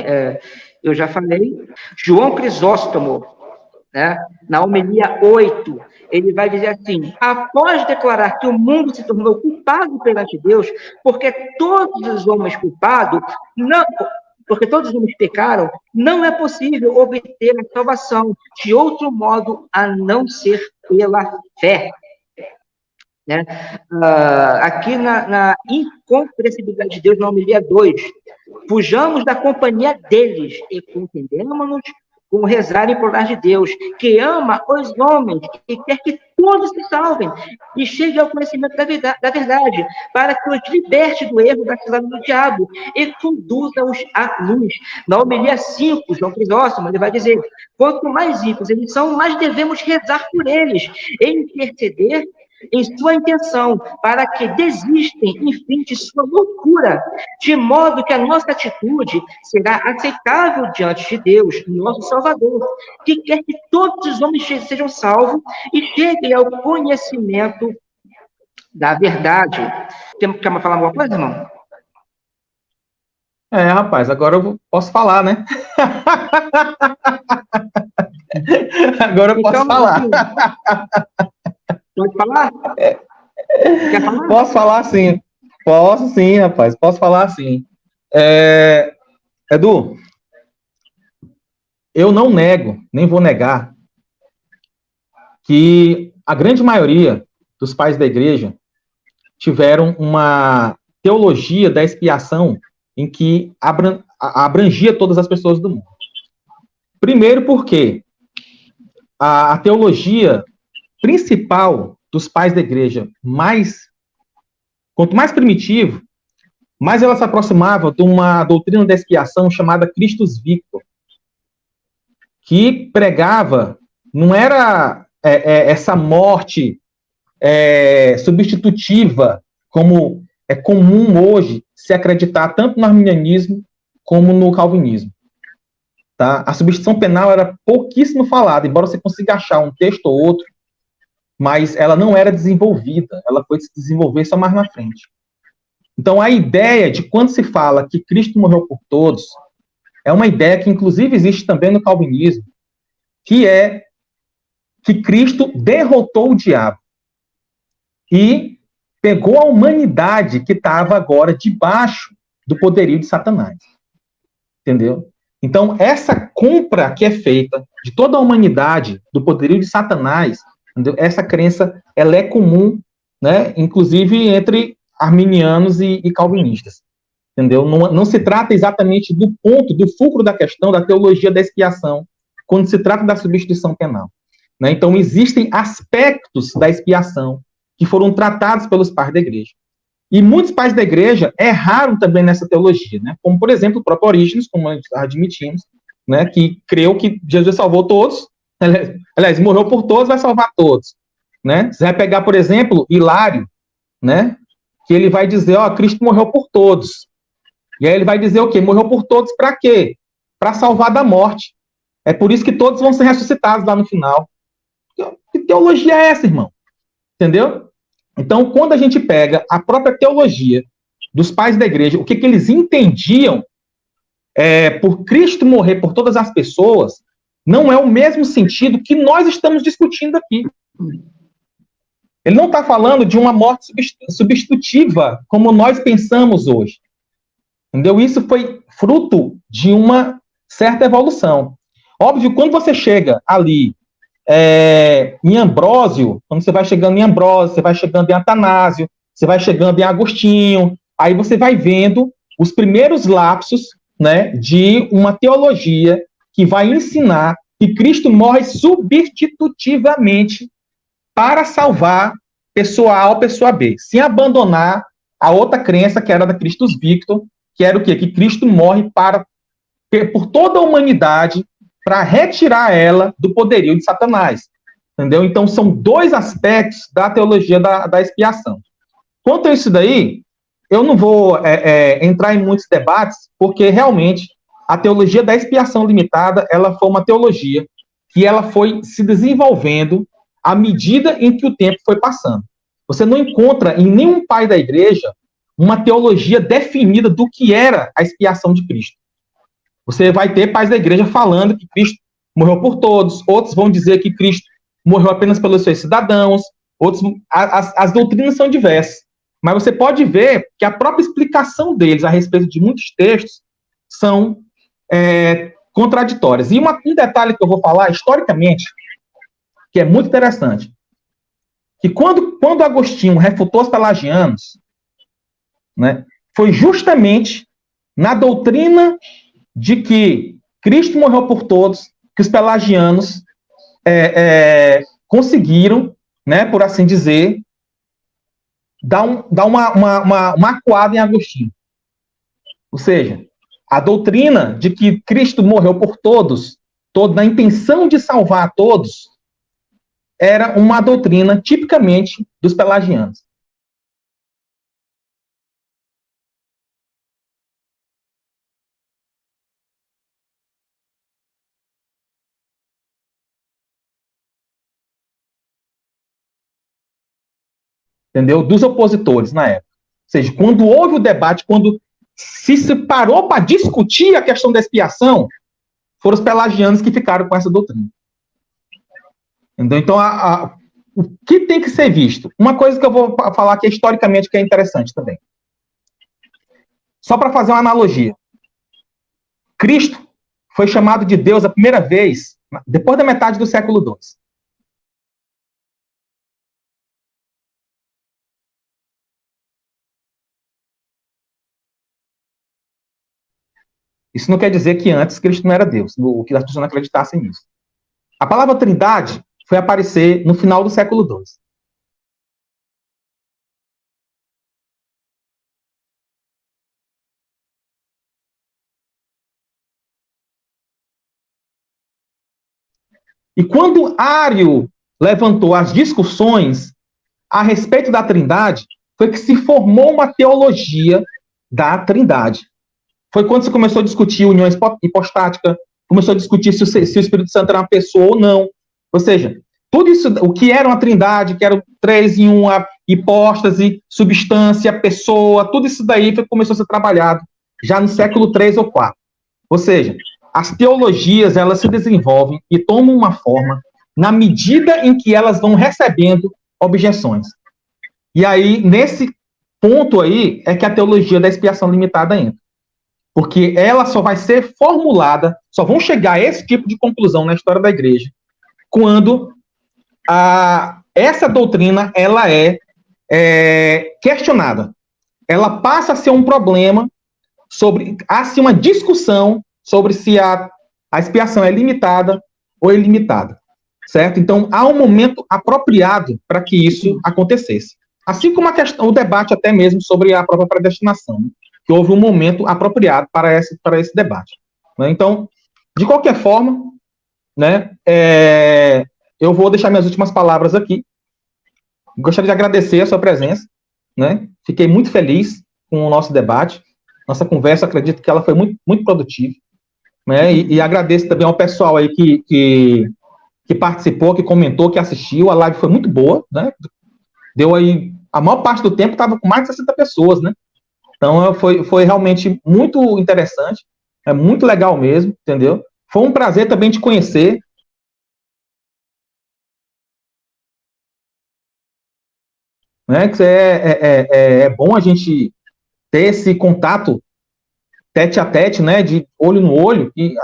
eu já falei. João Crisóstomo, né, na homilia 8, ele vai dizer assim: após declarar que o mundo se tornou culpado perante Deus, porque todos os homens pecaram, não é possível obter a salvação de outro modo a não ser pela fé. Né? Aqui na incompreensibilidade de Deus, na homilia 2, fujamos da companhia deles e contendemos-nos com rezar e implorar de Deus, que ama os homens e quer que todos se salvem e cheguem ao conhecimento da verdade, para que os liberte do erro da cilada do diabo e conduza-os à luz. Na homilia 5, João Crisóstomo, ele vai dizer: quanto mais ímpios eles são, mais devemos rezar por eles e interceder em sua intenção, para que desistem, enfim, de sua loucura, de modo que a nossa atitude será aceitável diante de Deus, nosso Salvador, que quer que todos os homens sejam salvos e cheguem ao conhecimento da verdade. Quer falar alguma coisa, irmão? Rapaz, agora eu posso falar, né? Agora eu posso falar. Pode falar? Quer falar? Posso falar sim. Posso sim, rapaz. Posso falar sim. Edu, eu não nego, nem vou negar, que a grande maioria dos pais da igreja tiveram uma teologia da expiação em que abrangia todas as pessoas do mundo. Primeiro porque a teologia principal dos pais da igreja, quanto mais primitivo, mais ela se aproximava de uma doutrina da expiação chamada Christus Victor, que pregava, não era essa morte substitutiva, como é comum hoje se acreditar tanto no arminianismo como no calvinismo. Tá? A substituição penal era pouquíssimo falada, embora você consiga achar um texto ou outro, mas ela não era desenvolvida, ela foi se desenvolver só mais na frente. Então, a ideia de quando se fala que Cristo morreu por todos, é uma ideia que, inclusive, existe também no calvinismo, que é que Cristo derrotou o diabo e pegou a humanidade que estava agora debaixo do poderio de Satanás. Entendeu? Então, essa compra que é feita de toda a humanidade do poderio de Satanás, entendeu? Essa crença ela é comum, né? Inclusive entre arminianos e calvinistas. Entendeu? Não se trata exatamente do ponto, do fulcro da questão da teologia da expiação, quando se trata da substituição penal. Né? Então, existem aspectos da expiação que foram tratados pelos pais da igreja. E muitos pais da igreja erraram também nessa teologia, né? Como, por exemplo, o próprio Orígenes, como nós admitimos, né? Que creu que Jesus salvou todos, aliás, morreu por todos, vai salvar todos. Né? Você vai pegar, por exemplo, Hilário, né? Que ele vai dizer, ó, Cristo morreu por todos. E aí ele vai dizer o quê? Morreu por todos para quê? Para salvar da morte. É por isso que todos vão ser ressuscitados lá no final. Que teologia é essa, irmão? Entendeu? Então, quando a gente pega a própria teologia dos pais da igreja, o que eles entendiam por Cristo morrer por todas as pessoas, não é o mesmo sentido que nós estamos discutindo aqui. Ele não está falando de uma morte substitutiva, como nós pensamos hoje. Entendeu? Isso foi fruto de uma certa evolução. Óbvio, quando você chega ali em Ambrósio, quando você vai chegando em Ambrósio, você vai chegando em Atanásio, você vai chegando em Agostinho, aí você vai vendo os primeiros lapsos, né, de uma teologia que vai ensinar que Cristo morre substitutivamente para salvar pessoa A ou pessoa B, sem abandonar a outra crença que era da Christus Victor, que era o quê? Que Cristo morre por toda a humanidade para retirar ela do poderio de Satanás. Entendeu? Então, são dois aspectos da teologia da expiação. Quanto a isso daí, eu não vou entrar em muitos debates, porque realmente a teologia da expiação limitada, ela foi uma teologia que ela foi se desenvolvendo à medida em que o tempo foi passando. Você não encontra em nenhum pai da igreja uma teologia definida do que era a expiação de Cristo. Você vai ter pais da igreja falando que Cristo morreu por todos, outros vão dizer que Cristo morreu apenas pelos seus cidadãos, outros, as doutrinas são diversas. Mas você pode ver que a própria explicação deles a respeito de muitos textos são contraditórias. E um detalhe que eu vou falar historicamente, que é muito interessante, que quando Agostinho refutou os pelagianos, né, foi justamente na doutrina de que Cristo morreu por todos, que os pelagianos conseguiram, né, por assim dizer, dar uma acuada em Agostinho. Ou seja, a doutrina de que Cristo morreu por todos, na intenção de salvar todos, era uma doutrina tipicamente dos pelagianos. Entendeu? Dos opositores na época. Ou seja, quando houve o debate, quando se separou para discutir a questão da expiação, foram os pelagianos que ficaram com essa doutrina. Entendeu? Então, o que tem que ser visto? Uma coisa que eu vou falar aqui historicamente que é interessante também. Só para fazer uma analogia. Cristo foi chamado de Deus a primeira vez depois da metade do século II. Isso não quer dizer que antes Cristo não era Deus, o que as pessoas não acreditassem nisso. A palavra Trindade foi aparecer no final do século II. E quando Ário levantou as discussões a respeito da Trindade, foi que se formou uma teologia da Trindade. Foi quando se começou a discutir união hipostática, começou a discutir se o Espírito Santo era uma pessoa ou não. Ou seja, tudo isso, o que era uma Trindade, que era 3 em 1, hipóstase, substância, pessoa, tudo isso daí começou a ser trabalhado já no século 3 ou 4. Ou seja, as teologias, elas se desenvolvem e tomam uma forma na medida em que elas vão recebendo objeções. E aí, nesse ponto aí, é que a teologia da expiação limitada entra. Porque ela só vai ser formulada, só vão chegar a esse tipo de conclusão na história da igreja, quando essa doutrina ela é questionada. Ela passa a ser um problema há-se uma discussão sobre se a expiação é limitada ou ilimitada, certo? Então, há um momento apropriado para que isso acontecesse. Assim como o debate até mesmo sobre a própria predestinação, né? Que houve um momento apropriado para esse debate. Né? Então, de qualquer forma, né, eu vou deixar minhas últimas palavras aqui. Gostaria de agradecer a sua presença. Né? Fiquei muito feliz com o nosso debate. Nossa conversa, acredito que ela foi muito, muito produtiva. Né? E agradeço também ao pessoal aí que participou, que comentou, que assistiu. A live foi muito boa. Né? Deu aí, a maior parte do tempo estava com mais de 60 pessoas, né? Então, foi realmente muito interessante, muito legal mesmo, entendeu? Foi um prazer também te conhecer. Né? Que é bom a gente ter esse contato tete a tete, né? De olho no olho, e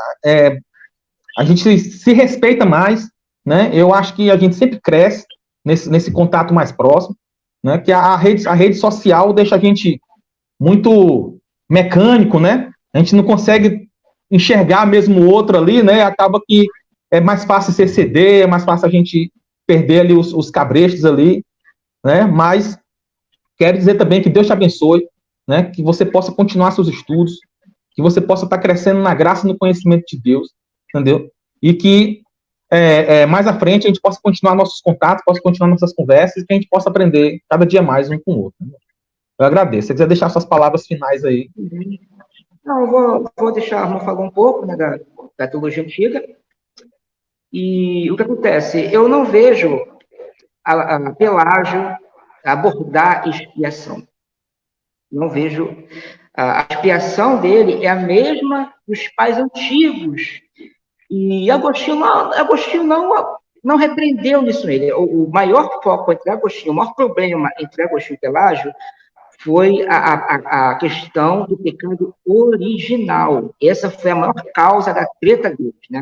a gente se respeita mais, né? Eu acho que a gente sempre cresce nesse contato mais próximo, né? Que a rede social deixa a gente muito mecânico, né? A gente não consegue enxergar mesmo o outro ali, né? Acaba que é mais fácil se exceder, é mais fácil a gente perder ali os cabrestos ali, né? Mas quero dizer também que Deus te abençoe, né? Que você possa continuar seus estudos, que você possa estar crescendo na graça e no conhecimento de Deus, entendeu? E que mais à frente a gente possa continuar nossos contatos, possa continuar nossas conversas, e que a gente possa aprender cada dia mais um com o outro. Né? Eu agradeço. Se você quiser deixar suas palavras finais aí. Não, eu vou deixar a irmã falar um pouco, né, da teologia antiga. E o que acontece? Eu não vejo a Pelágio abordar expiação. Não vejo. A expiação dele é a mesma dos pais antigos. E Agostinho não repreendeu nisso nele. O maior foco entre Agostinho, o maior problema entre Agostinho e Pelágio foi a questão do pecado original. Essa foi a maior causa da treta deles, né?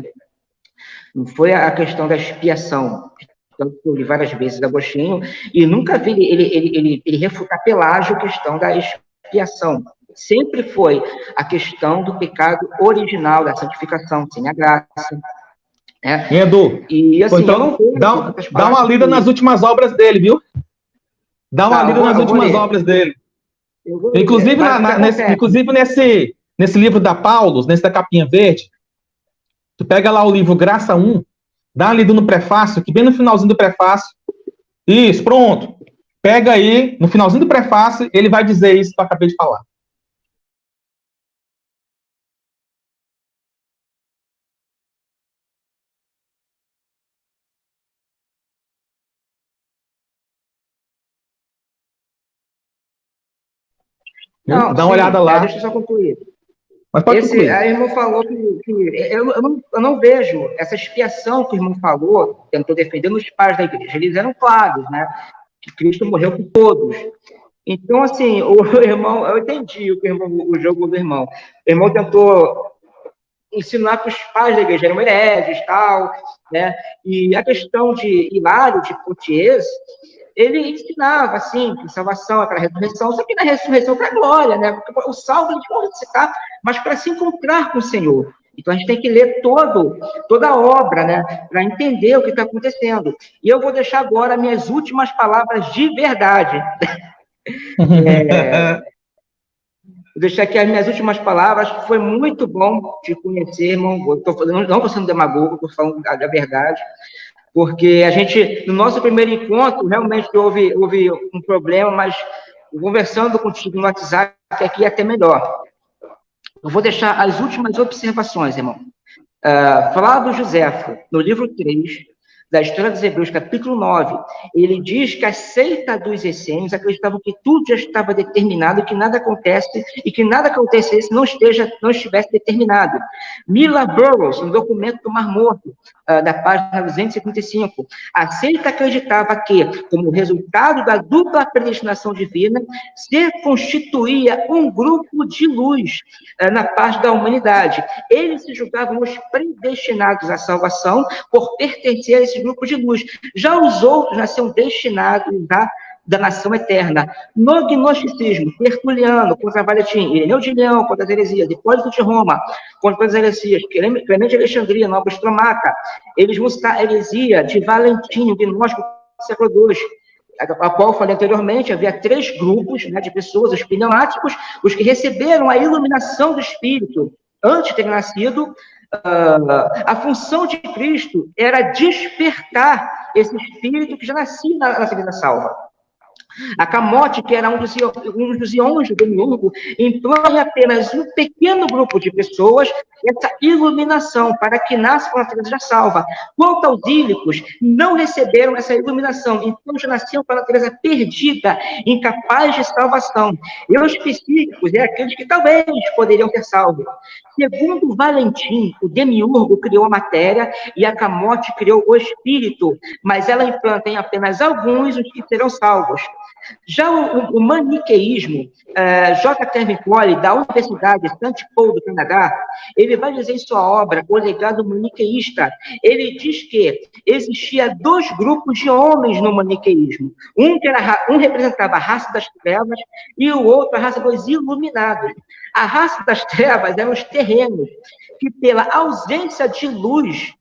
Não foi a questão da expiação. Tanto que eu li várias vezes Agostinho, e nunca vi ele refutar Pelágio a questão da expiação. Sempre foi a questão do pecado original, da santificação, sem a graça. Né? Edu, e, assim, então, dá uma lida nas últimas obras dele, viu? Dá uma lida nas últimas obras dele. Inclusive, inclusive nesse livro da Paulus, nesse da capinha verde, tu pega lá o livro Graça 1, dá uma lida no prefácio, que bem no finalzinho do prefácio, isso, pronto. Pega aí, no finalzinho do prefácio, ele vai dizer isso que eu acabei de falar. Não, dá uma olhada lá. Deixa eu só concluir. Mas pode concluir. A irmã falou que eu não vejo essa expiação que o irmão falou, tentou defender nos pais da igreja. Eles eram claros, né? Que Cristo morreu por todos. Então, assim, o irmão, eu entendi o jogo do irmão. O irmão tentou ensinar que os pais da igreja eram hereges e tal, né? E a questão de Hilário de Poitiers, ele ensinava, assim, que salvação é para a ressurreição, só que na ressurreição para a glória, né? Porque o salvo a gente pode citar, mas para se encontrar com o Senhor. Então, a gente tem que ler toda a obra, né? Para entender o que está acontecendo. E eu vou deixar agora minhas últimas palavras de verdade. Vou deixar aqui as minhas últimas palavras. Foi muito bom te conhecer, irmão. Não estou sendo demagogo, estou falando a verdade. Porque a gente, no nosso primeiro encontro, realmente houve um problema, mas conversando contigo no WhatsApp, aqui é até melhor. Eu vou deixar as últimas observações, irmão. Flávio Joséfo, no livro 3, da História dos Hebreus, capítulo 9, ele diz que a seita dos essênios acreditavam que tudo já estava determinado, que nada acontece, e que nada acontecesse não estivesse determinado. Mila Burrows, no documento do Mar Morto, da página 255, a seita acreditava que, como resultado da dupla predestinação divina, se constituía um grupo de luz na parte da humanidade. Eles se julgavam os predestinados à salvação por pertencer a esse grupo de luz. Já os outros nasciam destinados da nação eterna. No gnosticismo, Tertuliano contra Valentim, Ireneu de Leão contra as heresias, Hipólito de Roma contra as heresias, Clemente de Alexandria, Nova Estromaca, eles buscaram a heresia de Valentim, o gnóstico do século II, a qual eu falei anteriormente. Havia 3 grupos, né, de pessoas: os pneumáticos, os que receberam a iluminação do Espírito antes de ter nascido. A função de Cristo era despertar esse espírito que já nascia na vida salva. A Camote, que era um dos iões do Demiurgo, impõe apenas um pequeno grupo de pessoas essa iluminação para que nasça com a natureza salva. Quanto aos ílicos, não receberam essa iluminação, então já nasciam com a natureza perdida, incapaz de salvação. E os psíquicos é aqueles que talvez poderiam ter salvo. Segundo Valentim, o Demiurgo criou a matéria e a Camote criou o espírito, mas ela implanta em apenas alguns os que serão salvos. Já o maniqueísmo, J. Terry Cole, da Universidade de St. Paul, do Canadá, ele vai dizer em sua obra, O Legado Maniqueísta, ele diz que existia 2 grupos de homens no maniqueísmo. Um representava a raça das trevas e o outro a raça dos iluminados. A raça das trevas eram os terrenos, que pela ausência de luz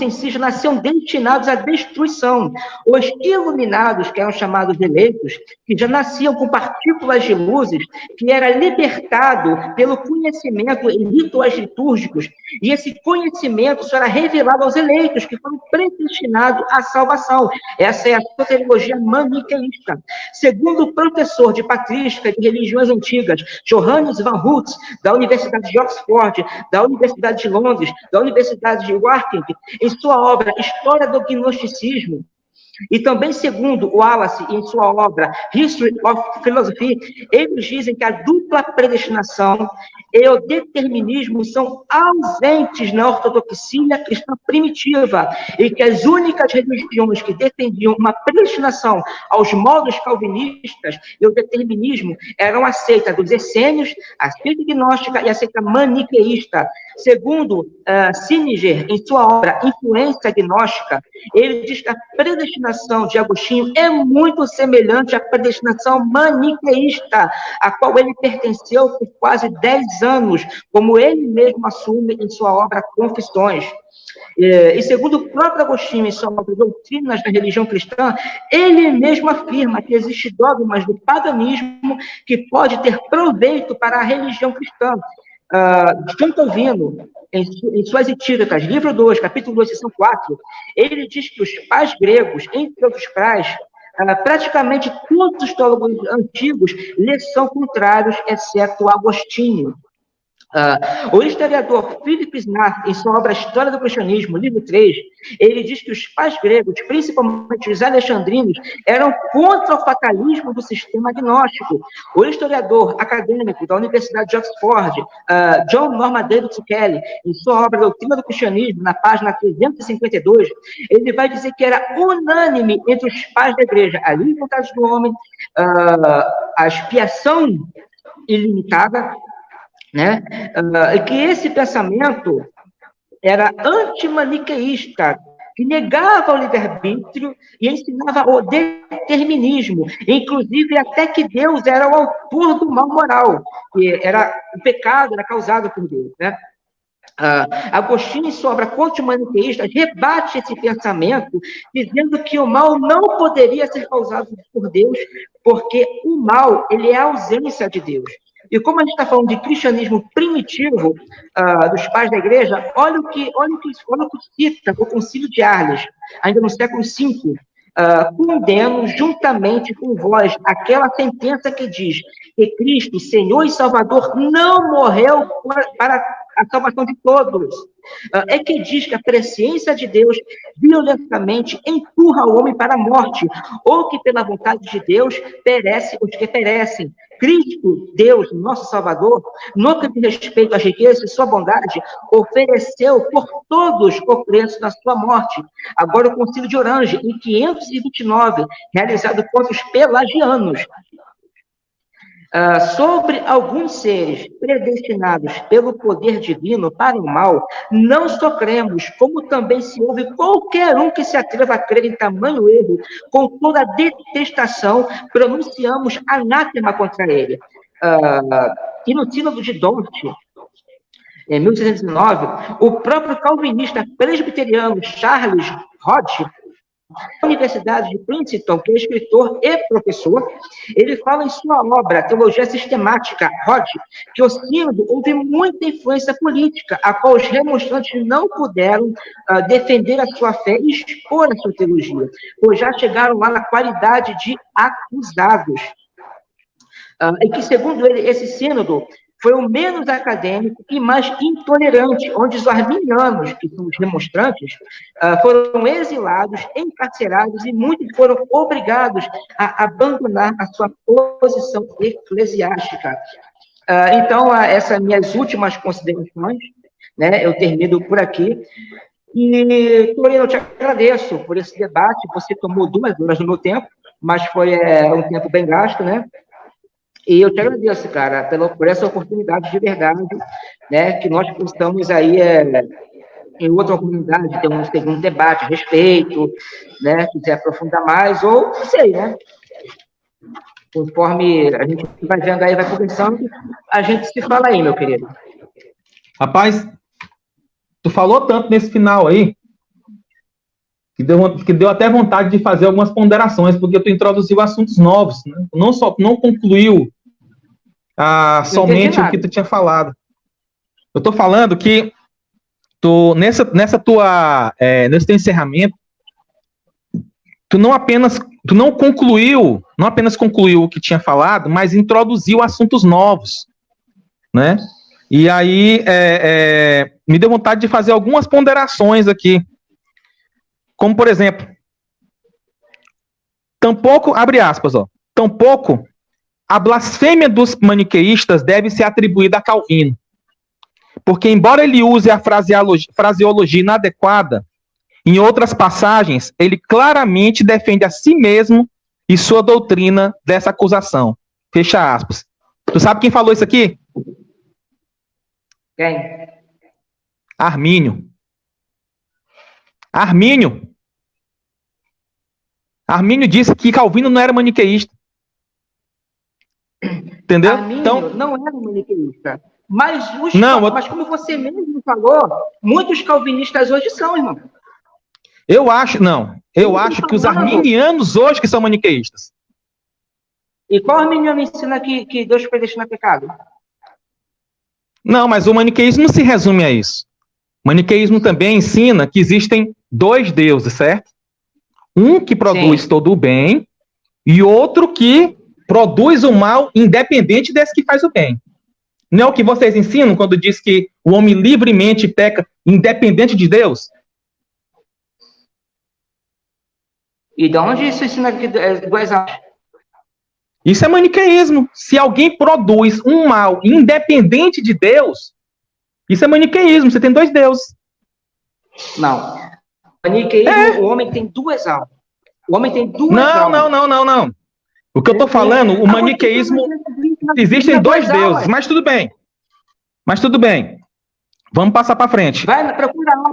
em si já nasciam destinados à destruição. Os iluminados, que eram chamados de eleitos, que já nasciam com partículas de luzes, que era libertado pelo conhecimento em rituais litúrgicos, e esse conhecimento só era revelado aos eleitos, que foram predestinados à salvação. Essa é a soteriologia maniqueísta. Segundo o professor de patrística de religiões antigas, Johannes van Hoots, da Universidade de Oxford, da Universidade de Londres, da Universidade de Warwick, em sua obra História do Gnosticismo, e também segundo Wallace, em sua obra History of Philosophy, eles dizem que a dupla predestinação e o determinismo são ausentes na ortodoxia cristã primitiva, e que as únicas religiões que defendiam uma predestinação aos modos calvinistas e o determinismo eram a seita dos essênios, a seita gnóstica e a seita maniqueísta. Segundo Sininger, em sua obra Influência Gnóstica, ele diz que a predestinação de Agostinho é muito semelhante à predestinação maniqueísta, a qual ele pertenceu por quase 10 anos, como ele mesmo assume em sua obra Confissões. E segundo o próprio Agostinho, em sua obra Doutrinas da Religião Cristã, ele mesmo afirma que existem dogmas do paganismo que pode ter proveito para a religião cristã. John Calvino, em suas Etílicas, livro 2, capítulo 2, seção 4, ele diz que os pais gregos, entre outros pais, praticamente todos os teólogos antigos lhes são contrários, exceto Agostinho. O historiador Philip Snart, em sua obra História do Cristianismo, livro 3, ele diz que os pais gregos, principalmente os alexandrinos, eram contra o fatalismo do sistema gnóstico. O historiador acadêmico da Universidade de Oxford, John Norman Davidson Kelly, em sua obra Doutrina do Cristianismo, na página 352, ele vai dizer que era unânime entre os pais da igreja a livre vontade do homem, a expiação ilimitada, né? Que esse pensamento era antimaniqueísta, que negava o livre-arbítrio e ensinava o determinismo, inclusive até que Deus era o autor do mal moral, que era o pecado, era causado por Deus, né? Agostinho, em sua obra Contra os Maniqueístas, rebate esse pensamento, dizendo que o mal não poderia ser causado por Deus, porque o mal, ele é a ausência de Deus. E como a gente está falando de cristianismo primitivo, dos pais da igreja, olha o que cita o Concílio de Arles, ainda no século V, condeno juntamente com vós aquela sentença que diz que Cristo, Senhor e Salvador, não morreu para a salvação de todos. É que diz que a presciência de Deus violentamente empurra o homem para a morte, ou que pela vontade de Deus perece os que perecem. Cristo, Deus, nosso Salvador, no que diz respeito às riquezas e sua bondade, ofereceu por todos o preço da sua morte. Agora o Concílio de Orange, em 529, realizado contra os pelagianos, sobre alguns seres predestinados pelo poder divino para o mal, não só cremos, como também se houve qualquer um que se atreva a crer em tamanho erro, com toda a detestação, pronunciamos anátema contra ele. E no Sínodo de Dort, em 1609, o próprio calvinista presbiteriano Charles Hodge, da Universidade de Princeton, que é escritor e professor, ele fala em sua obra, Teologia Sistemática, Hodge, que o sínodo houve muita influência política, a qual os remonstrantes não puderam defender a sua fé e expor a sua teologia, pois já chegaram lá na qualidade de acusados. E que, segundo ele, esse sínodo foi o menos acadêmico e mais intolerante, onde os arminianos, que são os remonstrantes, foram exilados, encarcerados e muitos foram obrigados a abandonar a sua posição eclesiástica. Então, essas minhas últimas considerações, né, eu termino por aqui. E, Torino, eu te agradeço por esse debate. Você tomou 2 horas do meu tempo, mas foi um tempo bem gasto, né? E eu te agradeço, cara, por essa oportunidade de verdade, né, que nós possamos aí, em outra oportunidade, ter um segundo debate a respeito, né, quiser aprofundar mais, ou não sei, né, conforme a gente vai vendo aí, vai conversando, a gente se fala aí, meu querido. Rapaz, tu falou tanto nesse final aí, que deu até vontade de fazer algumas ponderações, porque tu introduziu assuntos novos, né? Não concluiu somente o que tu tinha falado. Eu estou falando que tu, nesse teu encerramento, tu não apenas concluiu o que tinha falado, mas introduziu assuntos novos, né? E aí me deu vontade de fazer algumas ponderações aqui. Como, por exemplo, tampouco, abre aspas, tampouco a blasfêmia dos maniqueístas deve ser atribuída a Calvino, porque, embora ele use a fraseologia inadequada, em outras passagens, ele claramente defende a si mesmo e sua doutrina dessa acusação. Fecha aspas. Tu sabe quem falou isso aqui? Quem? Armínio disse que Calvino não era maniqueísta. Entendeu? Armínio então, não era maniqueísta. Mas como você mesmo falou, muitos calvinistas hoje são, irmão. Eu acho que os arminianos hoje que são maniqueístas. E qual arminiano ensina que Deus predestina pecado? Não, mas o maniqueísmo não se resume a isso. O maniqueísmo também ensina que existem 2 deuses, certo? Um que produz todo o bem e outro que produz o mal independente desse que faz o bem. Não é o que vocês ensinam quando diz que o homem livremente peca independente de Deus? E de onde isso ensina que 2 almas? Isso é maniqueísmo. Se alguém produz um mal independente de Deus, isso é maniqueísmo. Você tem 2 deuses. Não. Maniqueísmo, o homem tem 2 almas. O homem tem 2 almas. Não. O que eu estou falando, o maniqueísmo, existem 2 deuses, mas tudo bem. Vamos passar para frente. Vai procurar lá.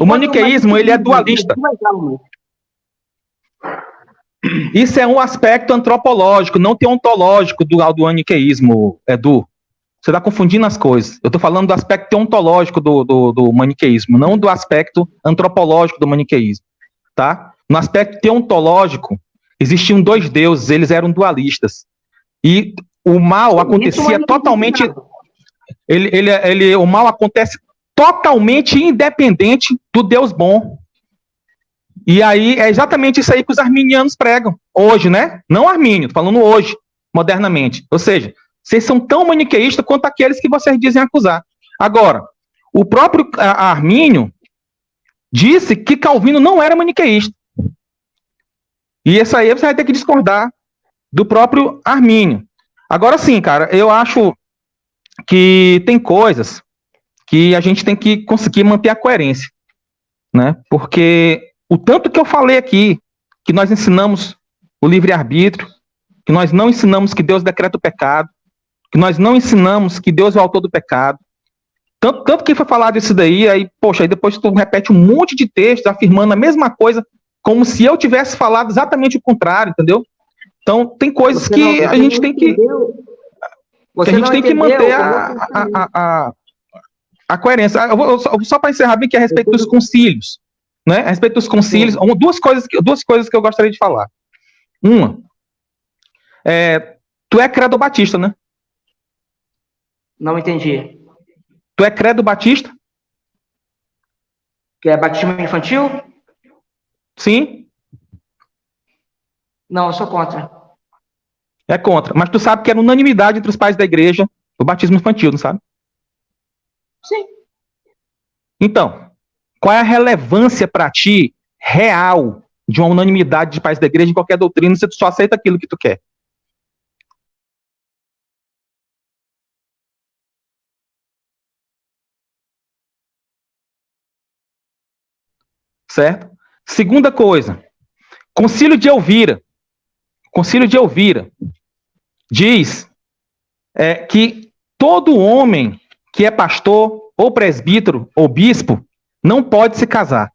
O maniqueísmo, ele é dualista. Isso é um aspecto antropológico, não teontológico do maniqueísmo, Edu. Você está confundindo as coisas. Eu estou falando do aspecto ontológico do maniqueísmo, não do aspecto antropológico do maniqueísmo. Tá? No aspecto teontológico, existiam dois deuses, eles eram dualistas. E o mal acontecia totalmente. O mal acontece totalmente independente do Deus bom. E aí é exatamente isso aí que os arminianos pregam hoje, né? Não Armínio, tô falando hoje, modernamente. Ou seja, vocês são tão maniqueístas quanto aqueles que vocês dizem acusar. Agora, o próprio Armínio disse que Calvino não era maniqueísta. E isso aí você vai ter que discordar do próprio Armínio. Agora sim, cara, eu acho que tem coisas que a gente tem que conseguir manter a coerência, né? Porque o tanto que eu falei aqui, que nós ensinamos o livre-arbítrio, que nós não ensinamos que Deus decreta o pecado, que nós não ensinamos que Deus é o autor do pecado, tanto que foi falado isso daí, aí, poxa, aí depois tu repete um monte de textos afirmando a mesma coisa, como se eu tivesse falado exatamente o contrário, entendeu? Então, tem coisas que a gente tem que... que a gente tem que manter a coerência. Só para encerrar bem, que é a respeito dos concílios. Né? A respeito dos concílios, duas coisas que eu gostaria de falar. Uma, tu é credo batista, né? Não entendi. Tu é credo batista? Que é batismo infantil? Sim. Não, eu sou contra. É contra. Mas tu sabe que era unanimidade entre os pais da igreja o batismo infantil, não sabe? Sim. Então, qual é a relevância para ti real de uma unanimidade de pais da igreja em qualquer doutrina se tu só aceita aquilo que tu quer? Certo? Segunda coisa, Concílio de Elvira. Concílio de Elvira diz que todo homem que é pastor, ou presbítero, ou bispo, não pode se casar.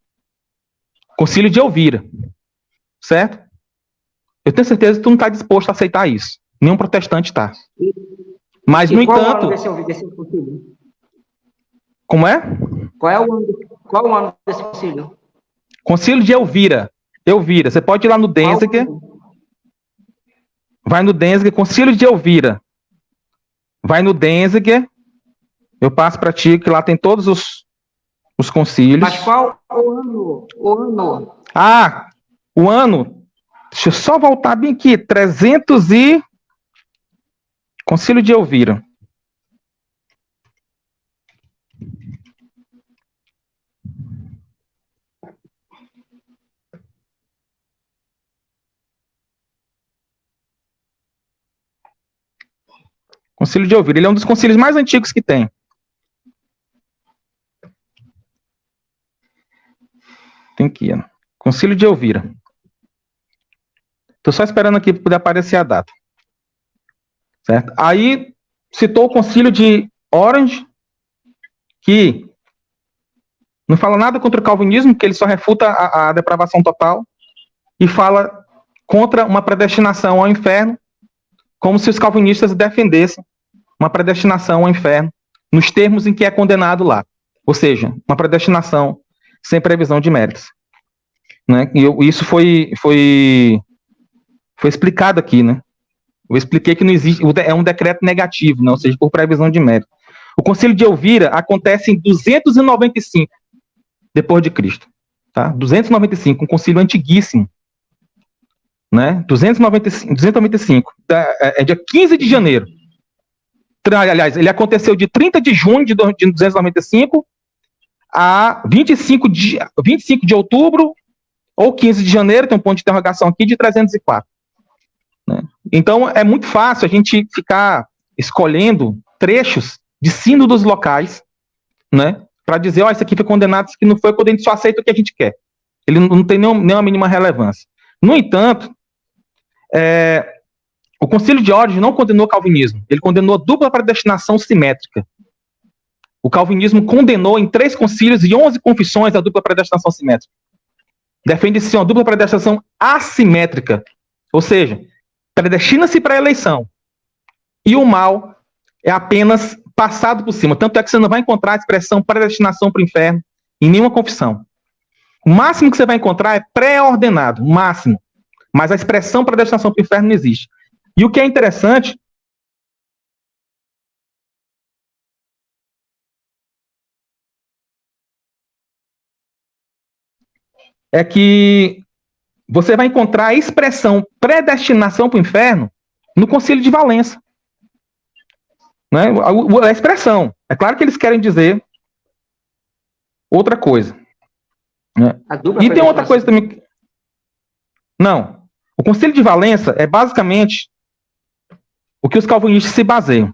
Concílio de Elvira. Certo? Eu tenho certeza que tu não está disposto a aceitar isso. Nenhum protestante está. Mas, no entanto... Desse concílio? Como é? Qual o ano desse concílio? Concílio de Elvira. Elvira. Você pode ir lá no Denziger. Vai no Denziger, Concílio de Elvira. Vai no Denziger. Eu passo para ti, que lá tem todos os concílios. Mas qual o ano? Ah, o ano. Deixa eu só voltar bem aqui. 300 e... Concílio de Elvira. Concílio de Elvira. Ele é um dos concílios mais antigos que tem. Tem aqui, ó. Concílio de Elvira. Estou só esperando aqui para poder aparecer a data. Certo? Aí citou o concílio de Orange, que não fala nada contra o calvinismo, que ele só refuta a depravação total, e fala contra uma predestinação ao inferno, como se os calvinistas defendessem uma predestinação ao inferno, nos termos em que é condenado lá. Ou seja, uma predestinação sem previsão de méritos. Né? E isso foi explicado aqui, né? Eu expliquei que não existe, é um decreto negativo, né? Ou seja, por previsão de mérito. O Concílio de Elvira acontece em 295 depois de Cristo, tá? 295, um concílio antiguíssimo, né? 295, é dia 15 de janeiro. Aliás, ele aconteceu de 30 de junho de 295 a 25 de outubro ou 15 de janeiro, tem um ponto de interrogação aqui, de 304. Né? Então, é muito fácil a gente ficar escolhendo trechos de sínodos locais, né, para dizer, ó, isso aqui foi condenado, isso aqui não foi, quando a gente só aceita o que a gente quer. Ele não tem nenhuma mínima relevância. No entanto, o Concílio de Orange não condenou o calvinismo, ele condenou a dupla predestinação simétrica. O calvinismo condenou em 3 concílios e 11 confissões a dupla predestinação simétrica. Defende-se uma dupla predestinação assimétrica, ou seja, predestina-se para a eleição, e o mal é apenas passado por cima. Tanto é que você não vai encontrar a expressão predestinação para o inferno em nenhuma confissão. O máximo que você vai encontrar é pré-ordenado, o máximo. Mas a expressão predestinação para o inferno não existe. E o que é interessante é que você vai encontrar a expressão predestinação para o inferno no Concílio de Valença. Né? A expressão. É claro que eles querem dizer outra coisa. Né? E tem outra coisa também. Não. O Concílio de Valença é basicamente o que os calvinistas se baseiam.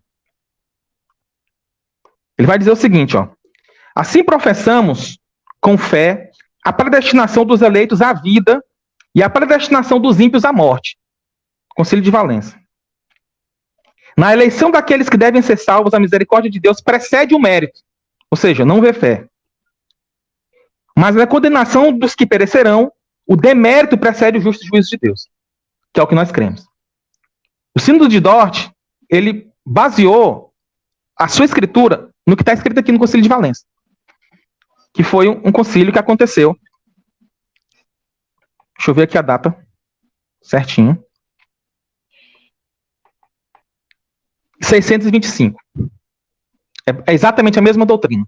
Ele vai dizer o seguinte, ó. Assim professamos com fé a predestinação dos eleitos à vida e a predestinação dos ímpios à morte. Concílio de Valença. Na eleição daqueles que devem ser salvos, a misericórdia de Deus precede o mérito, ou seja, não vê fé. Mas na condenação dos que perecerão, o demérito precede o justo juízo de Deus, que é o que nós cremos. O Sínodo de Dort, ele baseou a sua escritura no que está escrito aqui no Concílio de Valença, que foi um concílio que aconteceu. Deixa eu ver aqui a data certinho. 625. É exatamente a mesma doutrina.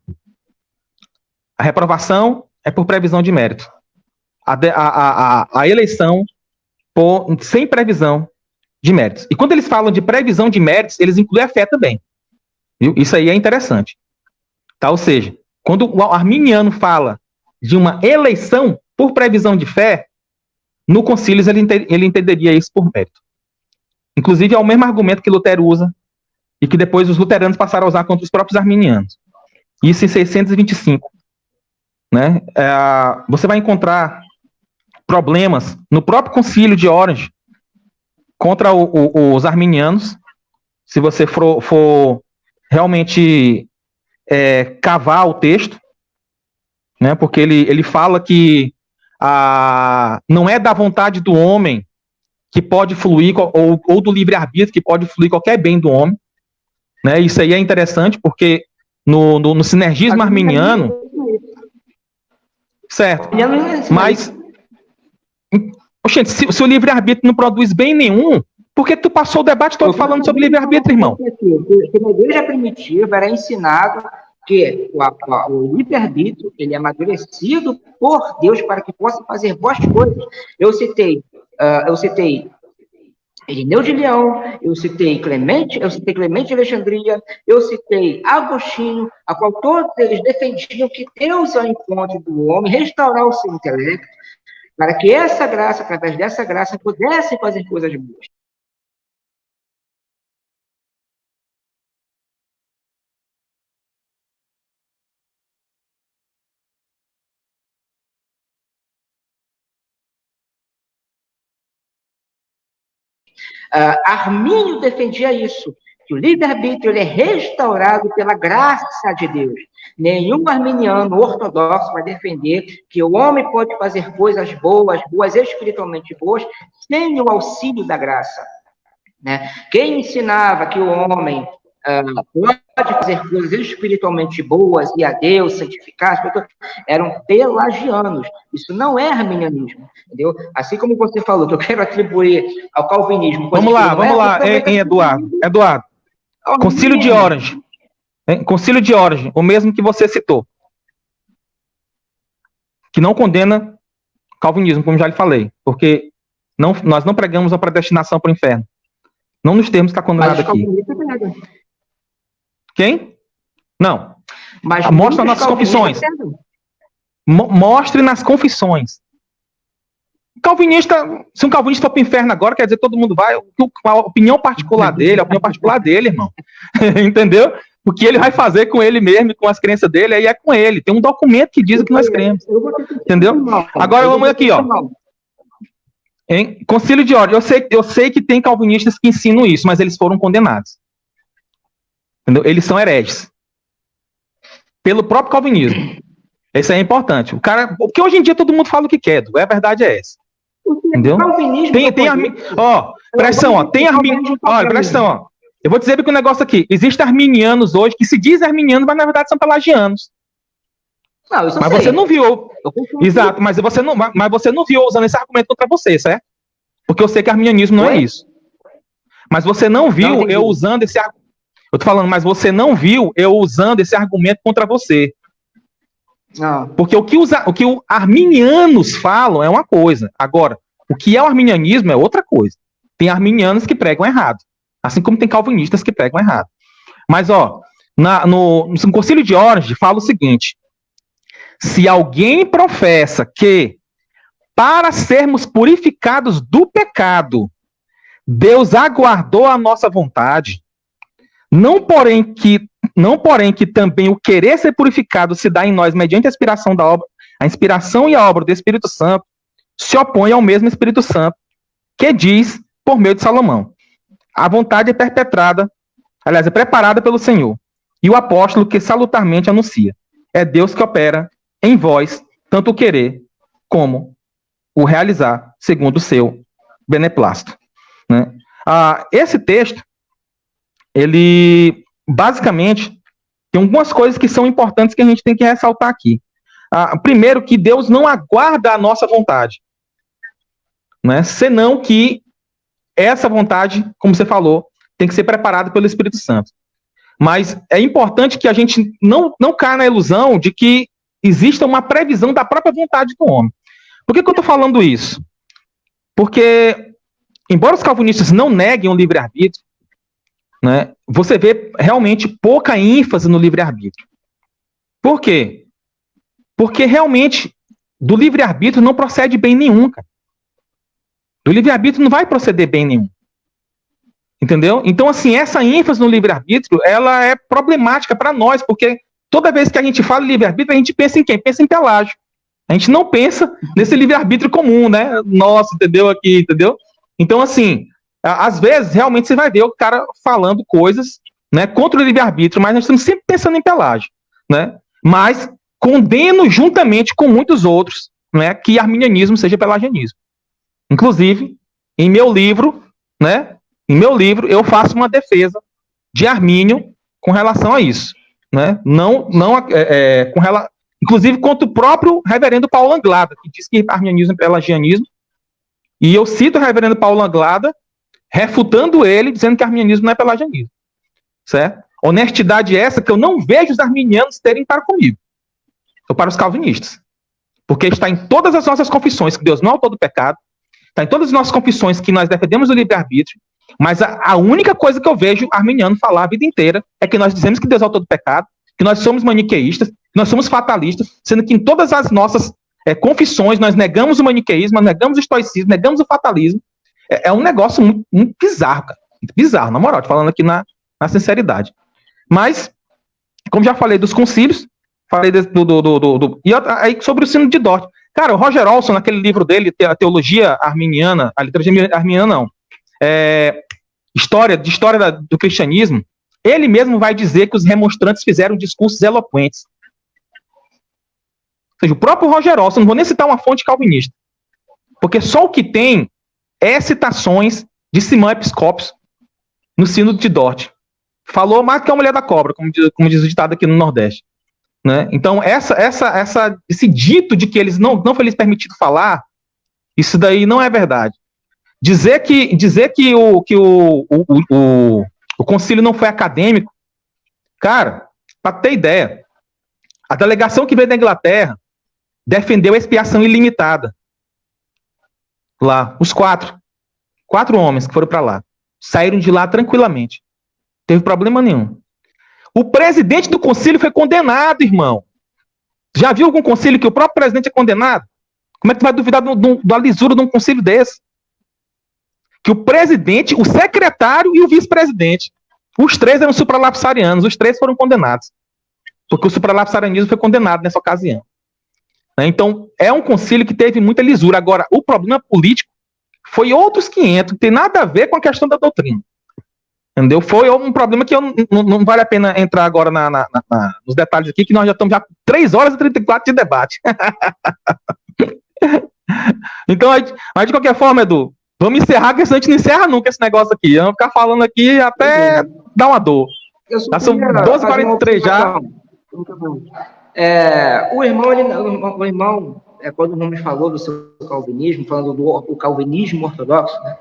A reprovação é por previsão de mérito. A eleição sem previsão de méritos. E quando eles falam de previsão de méritos, eles incluem a fé também. Viu? Isso aí é interessante. Tá? Ou seja, quando o arminiano fala de uma eleição por previsão de fé, no concílio ele entenderia isso por mérito. Inclusive, é o mesmo argumento que Lutero usa e que depois os luteranos passaram a usar contra os próprios arminianos. Isso em 625. Né? Você vai encontrar problemas no próprio concílio de Orange contra os arminianos, se você for realmente cavar o texto, né? Porque ele fala que não é da vontade do homem que pode fluir, ou do livre-arbítrio que pode fluir qualquer bem do homem. Né? Isso aí é interessante, porque no sinergismo arminiano, certo, mas se o livre-arbítrio não produz bem nenhum, por que tu passou o debate todo falando sobre livre-arbítrio, irmão? Porque na igreja primitiva era ensinado que o livre-arbítrio ele é amadurecido por Deus para que possa fazer boas coisas. Eu citei Irineu de Leão, eu citei Clemente de Alexandria, eu citei Agostinho, a qual todos eles defendiam que Deus é o encontro do homem, restaurar o seu intelecto, para que essa graça, através dessa graça, pudesse fazer coisas boas. Armínio defendia isso, que o livre-arbítrio ele é restaurado pela graça de Deus. Nenhum arminiano ortodoxo vai defender que o homem pode fazer coisas boas, espiritualmente boas, sem o auxílio da graça. Né? Quem ensinava que o homem pode fazer coisas espiritualmente boas e a Deus santificar, eram pelagianos. Isso não é arminianismo, entendeu? Assim como você falou, que eu quero atribuir ao calvinismo... Vamos lá, Eduardo. Concílio de Orange. Concílio de Orange, o mesmo que você citou. Que não condena calvinismo, como já lhe falei, porque nós não pregamos a predestinação para o inferno. Não nos termos que está condenado aqui. Quem? Não. Mas mostra nas nossas confissões. Mostre nas confissões. Calvinista, se um calvinista for para o inferno agora, quer dizer, todo mundo vai, a opinião particular dele, irmão. Entendeu? O que ele vai fazer com ele mesmo, com as crenças dele, aí é com ele. Tem um documento que diz o que nós cremos. Entendeu? Agora vamos aqui, ó. Concílio de Orange. Eu sei que tem calvinistas que ensinam isso, mas eles foram condenados. Entendeu? Eles são hereges. Pelo próprio calvinismo. Isso é importante. Porque hoje em dia todo mundo fala o que quer. A verdade é essa. Entendeu? Presta atenção, ó. Tem arminiano. Olha, presta atenção, ó. Eu vou dizer que o negócio aqui, existem arminianos hoje que se dizem arminianos, mas na verdade são pelagianos. Não, isso eu Mas sei. você não viu. Exato, mas você não viu usando esse argumento contra você, certo? Porque eu sei que arminianismo não é isso. Mas você não viu eu usando esse argumento. Eu tô falando, mas você não viu eu usando esse argumento contra você. Não. Porque o que os arminianos falam é uma coisa. Agora, o que é o arminianismo é outra coisa. Tem arminianos que pregam errado. Assim como tem calvinistas que pregam errado. Mas, ó, no Concílio de Orange fala o seguinte: se alguém professa que, para sermos purificados do pecado, Deus aguardou a nossa vontade, não porém que também o querer ser purificado se dá em nós mediante a inspiração e a obra do Espírito Santo, se opõe ao mesmo Espírito Santo, que diz, por meio de Salomão, a vontade é preparada pelo Senhor, e o apóstolo que salutarmente anuncia. É Deus que opera em vós, tanto o querer como o realizar, segundo o seu beneplácito. Né? Esse texto, ele basicamente tem algumas coisas que são importantes que a gente tem que ressaltar aqui. Primeiro, que Deus não aguarda a nossa vontade, né? Senão que essa vontade, como você falou, tem que ser preparada pelo Espírito Santo. Mas é importante que a gente não caia na ilusão de que exista uma previsão da própria vontade do homem. Por que eu estou falando isso? Porque, embora os calvinistas não neguem o livre-arbítrio, né, você vê realmente pouca ênfase no livre-arbítrio. Por quê? Porque realmente do livre-arbítrio não procede bem nenhum, cara. Do livre-arbítrio não vai proceder bem nenhum. Entendeu? Então, assim, essa ênfase no livre-arbítrio, ela é problemática para nós, porque toda vez que a gente fala livre-arbítrio, a gente pensa em quem? Pensa em Pelágio. A gente não pensa nesse livre-arbítrio comum, né? Nossa, entendeu? Aqui, entendeu? Então, assim, às vezes, realmente, você vai ver o cara falando coisas, né, contra o livre-arbítrio, mas nós estamos sempre pensando em Pelágio, né? Mas condeno juntamente com muitos outros, né, que arminianismo seja pelagianismo. Inclusive, em meu livro, né, eu faço uma defesa de Armínio com relação a isso, né? Inclusive contra o próprio reverendo Paulo Anglada, que diz que arminianismo é pelagianismo, e eu cito o reverendo Paulo Anglada, refutando ele, dizendo que arminianismo não é pelagianismo, certo? Honestidade essa que eu não vejo os arminianos terem para comigo, ou para os calvinistas, porque está em todas as nossas confissões que Deus não é autor do pecado, está em todas as nossas confissões que nós defendemos o livre-arbítrio, mas a única coisa que eu vejo arminiano falar a vida inteira é que nós dizemos que Deus é autor do pecado, que nós somos maniqueístas, que nós somos fatalistas, sendo que em todas as nossas confissões nós negamos o maniqueísmo, nós negamos o estoicismo, negamos o fatalismo. É um negócio muito, muito bizarro, cara. Muito bizarro, na moral, te falando aqui na sinceridade. Mas, como já falei dos concílios, falei e aí sobre o sino de Dort. Cara, o Roger Olson, naquele livro dele, a teologia arminiana, a literatura arminiana não, história do cristianismo, ele mesmo vai dizer que os remonstrantes fizeram discursos eloquentes. Ou seja, o próprio Roger Olson, não vou nem citar uma fonte calvinista, porque só o que tem é citações de Simão Episcópio no Sínodo de Dort. Falou mais que a mulher da cobra, como diz o ditado aqui no Nordeste. Né? Então, esse dito de que eles não foi lhes permitido falar, isso daí não é verdade. Dizer que o concílio não foi acadêmico, cara, para ter ideia, a delegação que veio da Inglaterra defendeu a expiação ilimitada. Lá, os quatro homens que foram para lá, saíram de lá tranquilamente. Não teve problema nenhum. O presidente do concílio foi condenado, irmão. Já viu algum concílio que o próprio presidente é condenado? Como é que tu vai duvidar da lisura de um concílio desse? Que o presidente, o secretário e o vice-presidente, os três eram supralapsarianos, os três foram condenados. Porque o supralapsarianismo foi condenado nessa ocasião. Então, é um concílio que teve muita lisura. Agora, o problema político foi outros 500, não tem nada a ver com a questão da doutrina. Entendeu? Foi um problema que não vale a pena entrar agora nos detalhes aqui, que nós já estamos com 3 horas e 34 de debate. Então, mas de qualquer forma, Edu, Vamos encerrar, que a gente não encerra nunca esse negócio aqui. Vamos ficar falando aqui até dar uma dor. Já são 12h43 já. O irmão, quando o Ramos falou do seu calvinismo, falando do calvinismo ortodoxo, né?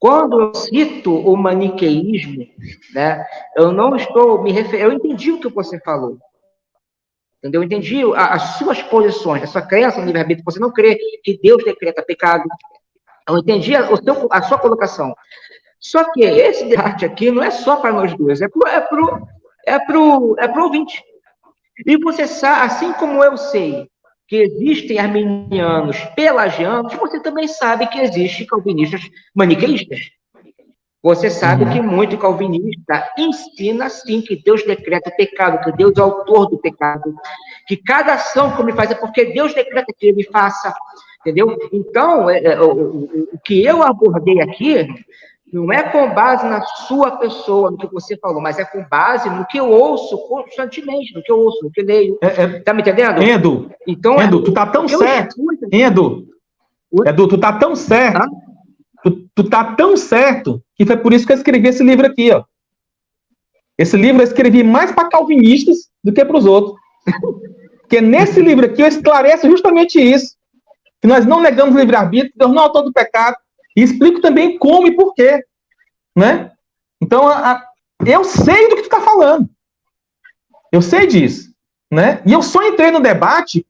Quando eu cito o maniqueísmo, né, eu não estou me referindo... Eu entendi o que você falou. Entendeu? Eu entendi as suas posições, a sua crença no livre-arbítrio. Você não crê que Deus decreta pecado. Eu entendi a sua colocação. Só que esse debate aqui não é só para nós dois, é pro ouvinte. E você sabe, assim como eu sei que existem arminianos pelagianos, você também sabe que existem calvinistas maniqueístas. Você sabe que muito calvinista ensina, sim, que Deus decreta pecado, que Deus é autor do pecado, que cada ação que eu me faz é porque Deus decreta que eu me faça, entendeu? Então, o que eu abordei aqui não é com base na sua pessoa, no que você falou, mas é com base no que eu ouço constantemente, no que eu ouço, no que eu leio. Tá me entendendo? Endo, tu tá tão certo. Endo, tu tá tão certo. Tu tá tão certo que foi por isso que eu escrevi esse livro aqui, ó. Esse livro eu escrevi mais para calvinistas do que para os outros. Porque nesse livro aqui eu esclareço justamente isso. Que nós não negamos o livre-arbítrio, Deus não é autor do pecado. E explico também como e por quê. Né? Então, eu sei do que tu está falando. Eu sei disso. Né? E eu só entrei no debate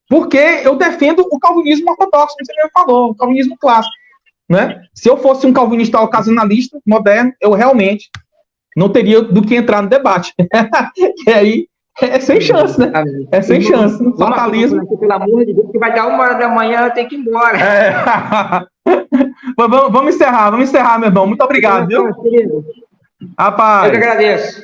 porque eu defendo o calvinismo ortodoxo, como você mesmo falou, o calvinismo clássico. Né? Se eu fosse um calvinista ocasionalista, moderno, eu realmente não teria do que entrar no debate. E aí, é sem chance, né? É sem chance. Fatalismo. Pelo amor de Deus, que vai dar 1h da manhã, eu tenho que ir embora. Vamos encerrar, meu irmão. Muito obrigado, viu? Rapaz. Eu que agradeço.